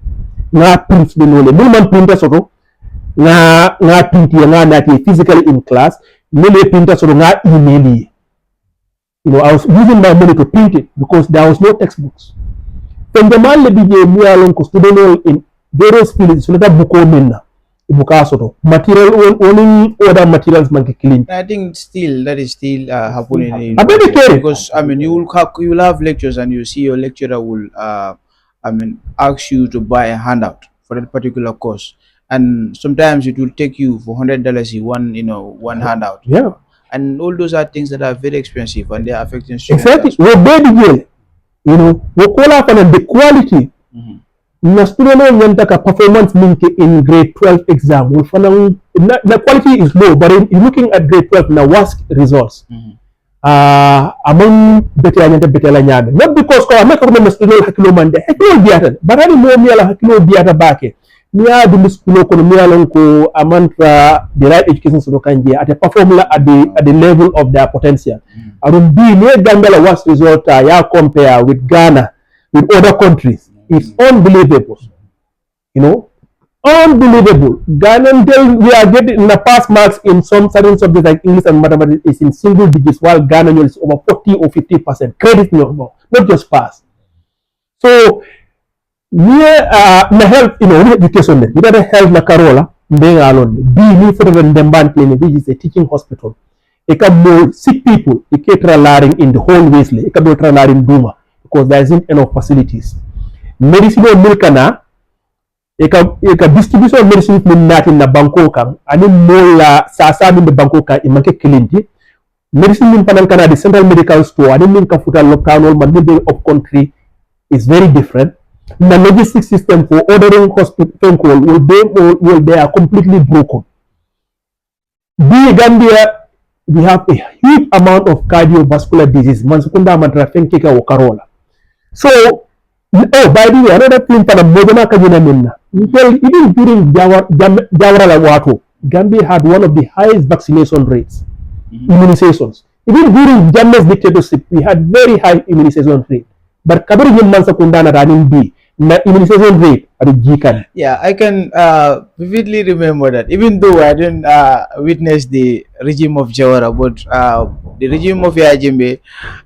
nga print de nole mun man print soto nga print nga nati physically in class mele print soto nga email. I was using my money to print it because there was no textbooks. Penjamal le bije miya lon ko student in various fields so that buko minna ibuka soto material only other materials man clean. I think that is still happening because I mean you will have lectures and you see your lecturer will ask you to buy a handout for that particular course, and sometimes it will take you for $100 one handout. Yeah. And all those are things that are very expensive and they are affecting students. Exactly. We call up on the quality. Na student nyanta ka performance link in grade 12 exam. The quality is low, but in looking at grade 12 na worst results. Among better la nyame. Not because ko ameka ko student hakilo mande. Hakilo biata. Barani mo miala hakilo biata bake. Niya di school ko miala ko amantra the right education so kanje at a perform at the level of their potential. Arum bi ne Gambia worst result ya compare with Ghana with other countries. It's unbelievable. Unbelievable. Ghana, we are getting the pass marks in some certain subjects like English and mathematics is in single digits, while Ghana is over 40 or 50%. Credit not just pass. So, near na health, education, we got a health na Karola, being alone. Be for the Ndemban Clinic, which is a teaching hospital. It can more sick people, it can learning in the whole Wesley, it can be learning Duma, because there isn't enough facilities. Medicine milkana eka distribution medicine min natin na banko kan ani mola sasa min banko kan imanke kilinti medicine min panan kana the central medical store ani min ka futa local man min of country is very different. The logistic system for ordering hospital call will be completely broken. Gambia, we have a huge amount of cardiovascular disease mansukunda mantra fenkeka wakarola. So by the way, another thing for the Modena Kajina Minna. Even during Jawara Wato, Gambia had one of the highest vaccination rates, immunizations. Even during Jamna's dictatorship, we had very high immunization rate. But Kabiri Mansa Kundana running B, the immunization rate at the GCAN. Yeah, I can vividly remember that. Even though I didn't witness the regime of Jawara, but the regime of Yajimbe,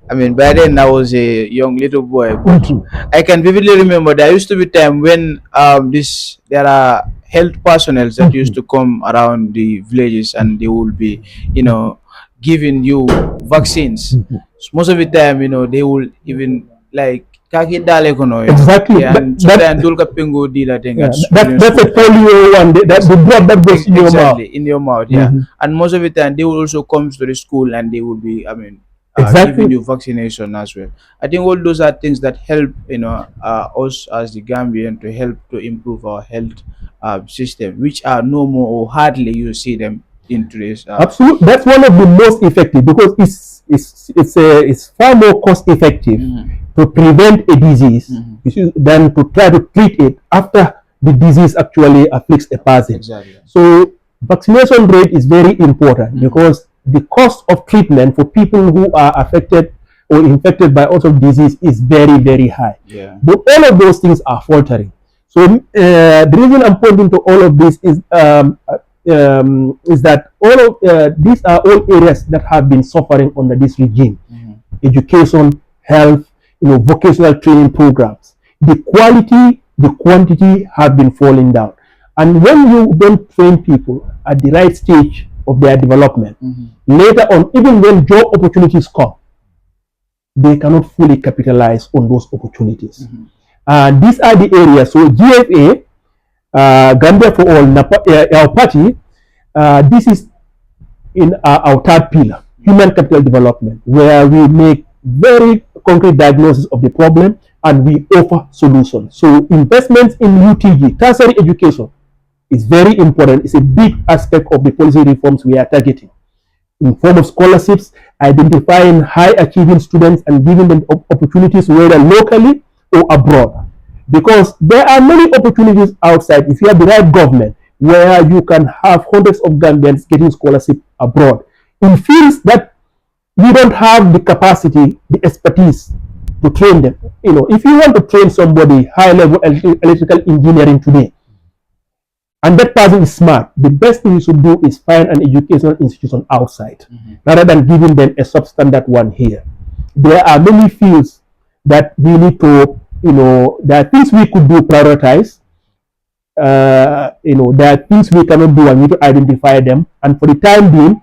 I mean, by then I was a young little boy. But I can vividly remember there used to be time when there are health personnel that used to come around the villages and they will be, giving you vaccines. So most of the time, they will even like exactly. And that's a polio one. That's the drug that goes in your mouth. Yeah. And most of the time, they will also come to the school and they will be, giving you vaccination as well. I think all those are things that help, us as the Gambian to help to improve our health system, which are no more or hardly you see them in today's. Absolutely, that's one of the most effective because it's far more cost effective to prevent a disease than to try to treat it after the disease actually afflicts a person. Exactly. So vaccination rate is very important because the cost of treatment for people who are affected or infected by all of disease is very, very high. Yeah. But all of those things are faltering. So the reason I'm pointing to all of this is that all of these are all areas that have been suffering under this regime. Education, health, vocational training programs. The quality, the quantity have been falling down. And when you don't train people at the right stage of their development, later on, even when job opportunities come, they cannot fully capitalize on those opportunities. And these are the areas. So GFA, Gambia for All, our party, this is in our third pillar, human capital development, where we make very concrete diagnosis of the problem and we offer solutions. So investments in UTG, tertiary education, is very important. It's a big aspect of the policy reforms we are targeting. In form of scholarships, identifying high achieving students and giving them opportunities whether locally or abroad. Because there are many opportunities outside if you have the right government where you can have hundreds of Gambians getting scholarship abroad in fields that we don't have the capacity, the expertise to train them. If you want to train somebody high level electrical engineering today, and that person is smart, the best thing you should do is find an educational institution outside rather than giving them a substandard one here. There are many fields that we need to, there are things we could do, prioritize. There are things we cannot do and we need to identify them. And for the time being,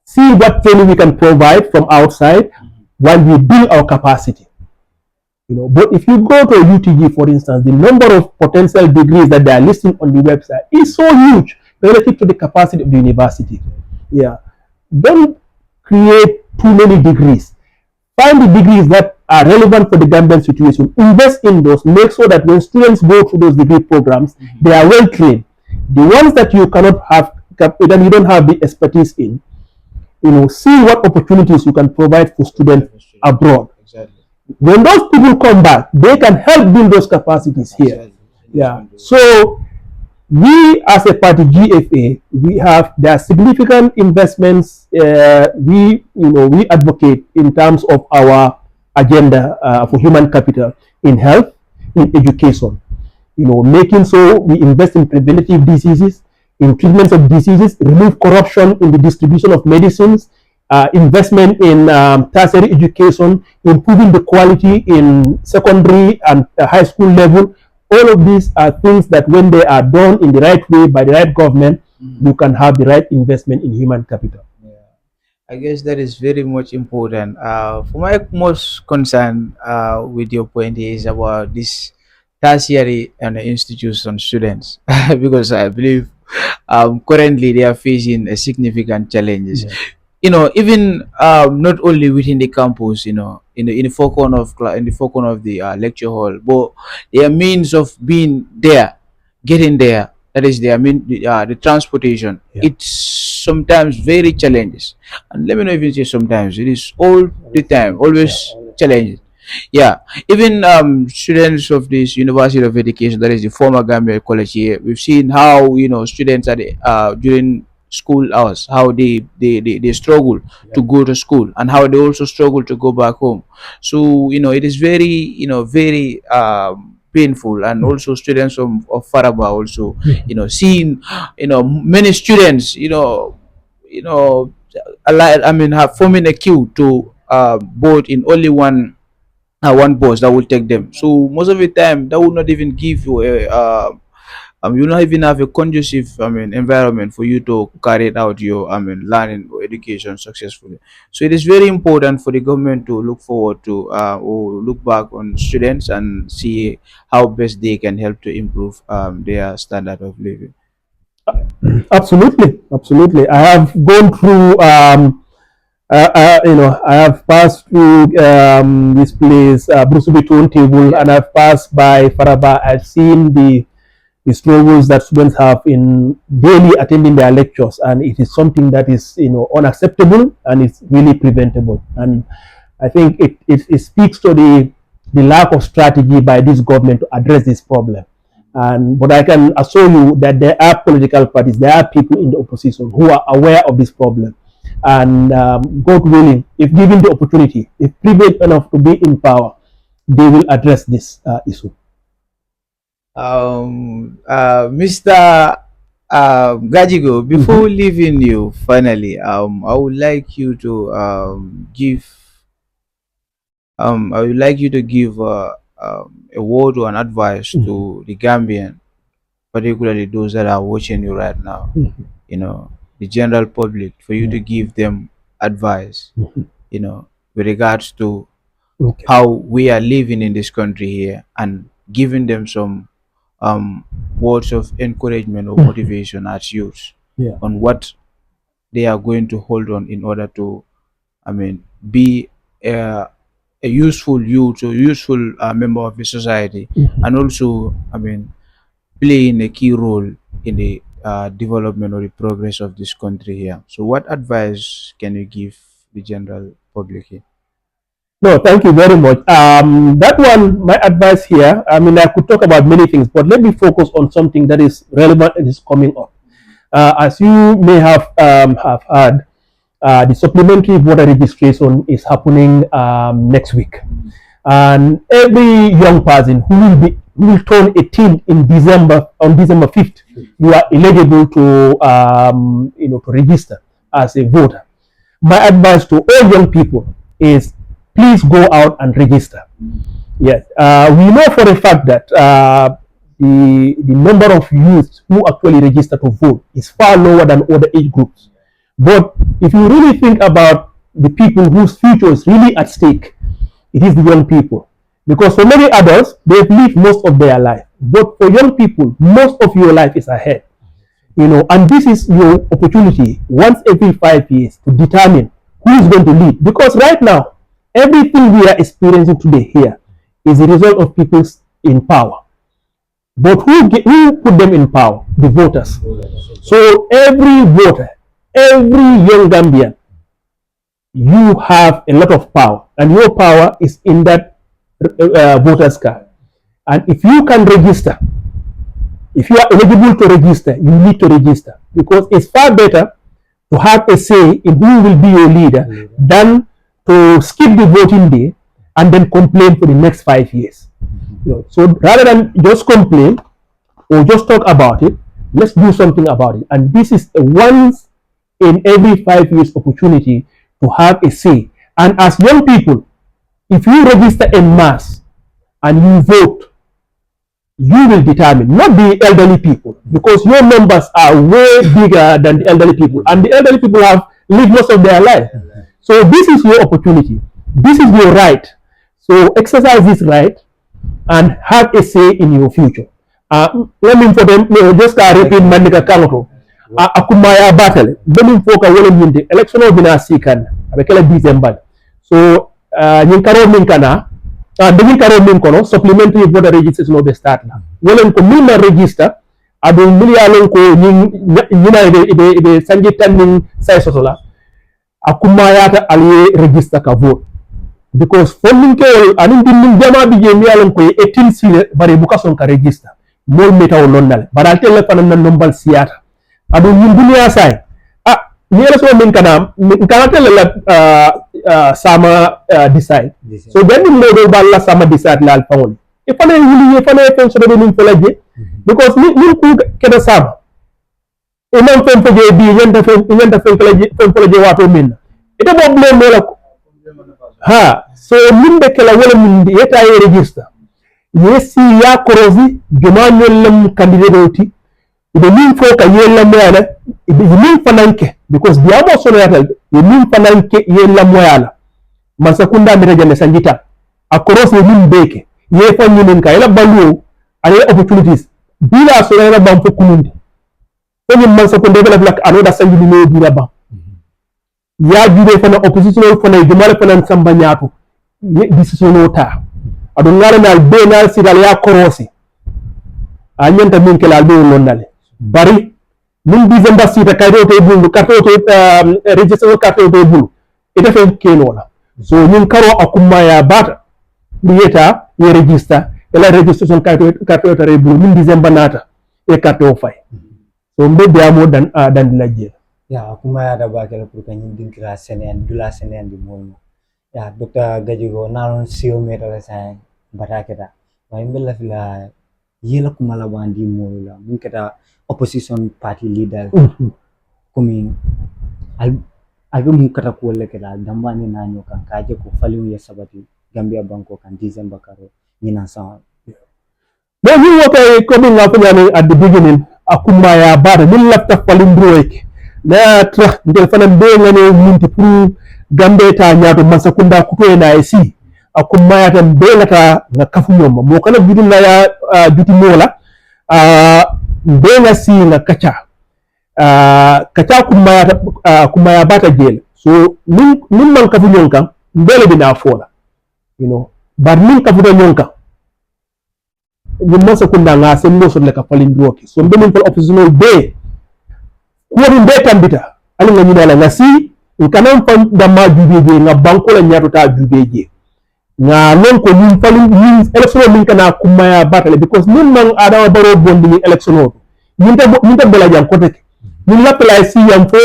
see what training we can provide from outside while we build our capacity. But if you go to UTG, for instance, the number of potential degrees that they are listing on the website is so huge relative to the capacity of the university. Yeah. Don't create too many degrees. Find the degrees that are relevant for the Gambian situation. Invest in those. Make sure that when students go through those degree programs, they are well trained. The ones that you cannot have, that you don't have the expertise in, see what opportunities you can provide for students abroad. Exactly. When those people come back, they can help build those capacities here. Yeah. So we as a party GFA, there are significant investments we advocate in terms of our agenda for human capital in health, in education. Making so we invest in preventative diseases, in treatments of diseases, remove corruption in the distribution of medicines, investment in tertiary education, improving the quality in secondary and high school level. All of these are things that when they are done in the right way by the right government, you can have the right investment in human capital. Yeah. I guess that is very much important. For my most concern with your point is about this tertiary and institution students because I believe currently they are facing a significant challenges. Yeah. Even not only within the campus, in the foreground of the lecture hall, but their means of being there, getting there. That is their the transportation. Yeah. It's sometimes very challenges, and let me not even say sometimes. It is all the time, always challenges. Yeah, even students of this University of Education, that is the former Gambia College here, we've seen how students at during school hours, how they struggle to go to school and how they also struggle to go back home. So it is very very painful, and also students of Faraba also seeing many students have forming a queue to board in only one bus that will take them. So most of the time that will not even give you you not even have a conducive environment for you to carry out your learning or education successfully. So it is very important for the government to look forward to or look back on students and see how best they can help to improve their standard of living. Absolutely. I have gone through I have passed through this place, Brusubiton table, and I've passed by Faraba. I've seen the struggles that students have in daily attending their lectures, and it is something that is unacceptable, and it's really preventable. And I think it speaks to the lack of strategy by this government to address this problem. But I can assure you that there are political parties, there are people in the opposition who are aware of this problem. And God willing, if given the opportunity, if privileged enough to be in power, they will address this issue. Mr. Gajigo, before leaving you, finally, I would like you to I would like you to give a word or an advice to the Gambian, particularly those that are watching you right now. You know, the general public, for you to give them advice. You know, with regards to Okay. how we are living in this country here, and giving them some words of encouragement or motivation as youth Yeah. on what they are going to hold on in order to, be a useful youth or useful member of the society, and also, playing a key role in the development or the progress of this country here. So, what advice can you give the general public here? No, thank you very much. That one, my advice here, I could talk about many things, but let me focus on something that is relevant and is coming up. As you may have heard, the supplementary voter registration is happening next week. And every young person who will turn 18 in December, on December 5th, you are eligible to register as a voter. My advice to all young people is please go out and register. Yes, we know for a fact that the number of youths who actually register to vote is far lower than other age groups. But if you really think about the people whose future is really at stake, it is the young people. Because for many adults, they've lived most of their life. But for young people, most of your life is ahead. And this is your opportunity once every 5 years to determine who is going to lead. Because right now, everything we are experiencing today here is a result of people in power. But who put them in power? The voters. So every voter, every young Gambian, you have a lot of power, and your power is in that voter's card. And if you can register, if you are eligible to register, you need to register, because it's far better to have a say in who will be your leader than to skip the voting day and then complain for the next 5 years. So rather than just complain or just talk about it, let's do something about it. And this is a once in every 5 years opportunity to have a say. And as young people, if you register en masse and you vote, you will determine, not the elderly people, because your numbers are way bigger than the elderly people, and the elderly people have lived most of their life. So this is your opportunity. This is your right. So exercise this right and have a say in your future. Let me for them just repeat Mandika Kangoto. Akumaya battle. Benin foka wole minde election o bina sikan abekela December. So nyinkaro minkana demi karo min kono supplementary voter registration be start na. Wolen ko min register adu miliyalon ko nyina be sanji tanning say sotola. Akumayata aliye register ka vote. Because funding ke anin din jama bi je miyalon ko 18 sile bare bukason ka register. Mol meta o lonnal. Bara tele fanan nan nombal siyata. Adu dunia say ni la so min kana tele la sama decide. So then mo do balla sama decide la alfawon. E fane wuli e fane fen so do min felaje because ni ku keda sama e non fen fege bi nyanda fen felaje wato min ite bo blame mo la so min be kala wala min yeta e register yesi ya korozi jomanyol lam candidate ibe min fo ka yella moyala ibe min fananke because diamo sono yatal e min fananke yella moyala man sakunda mi rejane sanjita akoros min beke ye fanni min ka ela balu ale opportunities bila so ela bam fo kulundi ko man sakunda bela blak anoda sanji ni bila bam ya jude fana opposition fana jumala fana samba nyaato decision ota adu ngara nal be nal sigal ya korosi anyanta min kelal be lonnale bari min December sita kayto to bulu karto to register karto to bulu ita fe kenola so min karo akuma ya bata biyeta ye register ela registration karto to bulu min December nata e karto fay so mbebe amo dan lajje ya kuma ya da ba kala pour kan din kira senen dula senen di mo ya Dr. Gajigo naron siyo meta la sai baraketa wa imbella fila yela kuma la bandi mo la mun keta opposition party leader kumi albe mun kata ko le kala damba ni nanyo kan kaje ko faliu ya sabati Gambia banko kan December karo nyina sa Then you what I coming up at the beginning, akuma ya bada, min lafta falindroek. Na tra, ndio fana mbenga ne minti puru gambe ta nyato masakunda kutoe na esi. Akuma ya mbenga ta na kafu nyoma. Mwakana vidu na ya duty mola, mbenga si na kacha. Kacha kuma ya bata jail. So, min man kafu nyonka, mbele bina afola. You know, but min kafu nyonka. You must kunda nga sembo so leka palindroki so mbele for oppositional be kuwari be tambita ali nga nyina nga si kanam fam da ma jubeje nga banko la nyato ta jubeje nga non ko nyim falin nyim election min kana kumaya batale because min man adama baro bondi ni election o nyinta bela jam ko tek min la pela si yam fo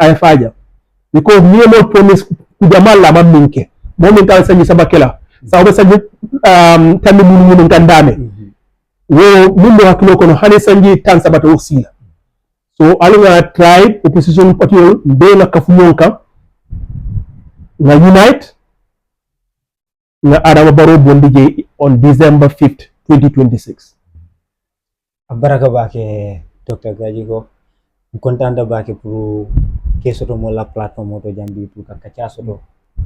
ay faja because ni mo promise ku jamal la mam minke mo min ka sanyi sabakela sa obe sanyi tammi mun kandame wo mundo hakilo kono hani sanji tan sabata usila so alinga tribe opposition party be na kafunyonka nga unite nga adama baro bondije on December 5th 2026 baraka bake Dr. Gajigo kontanda bake pour kesoto mo la plateforme to jambi pour kacha soto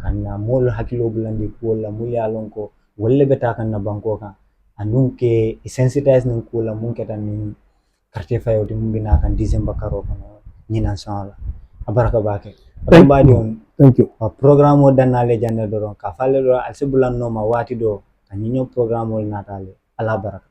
kanna mol hakilo bulandi ko la muyalon ko wolle beta kan na banko kan andun ke sensitize nin ko la mun keta ni carte fayo de mun bina kan December karo kono nyina sala baraka bake thank you programme o danale janne do ka falle do alsibulan no ma wati do kan nyinyo programme o natale ala baraka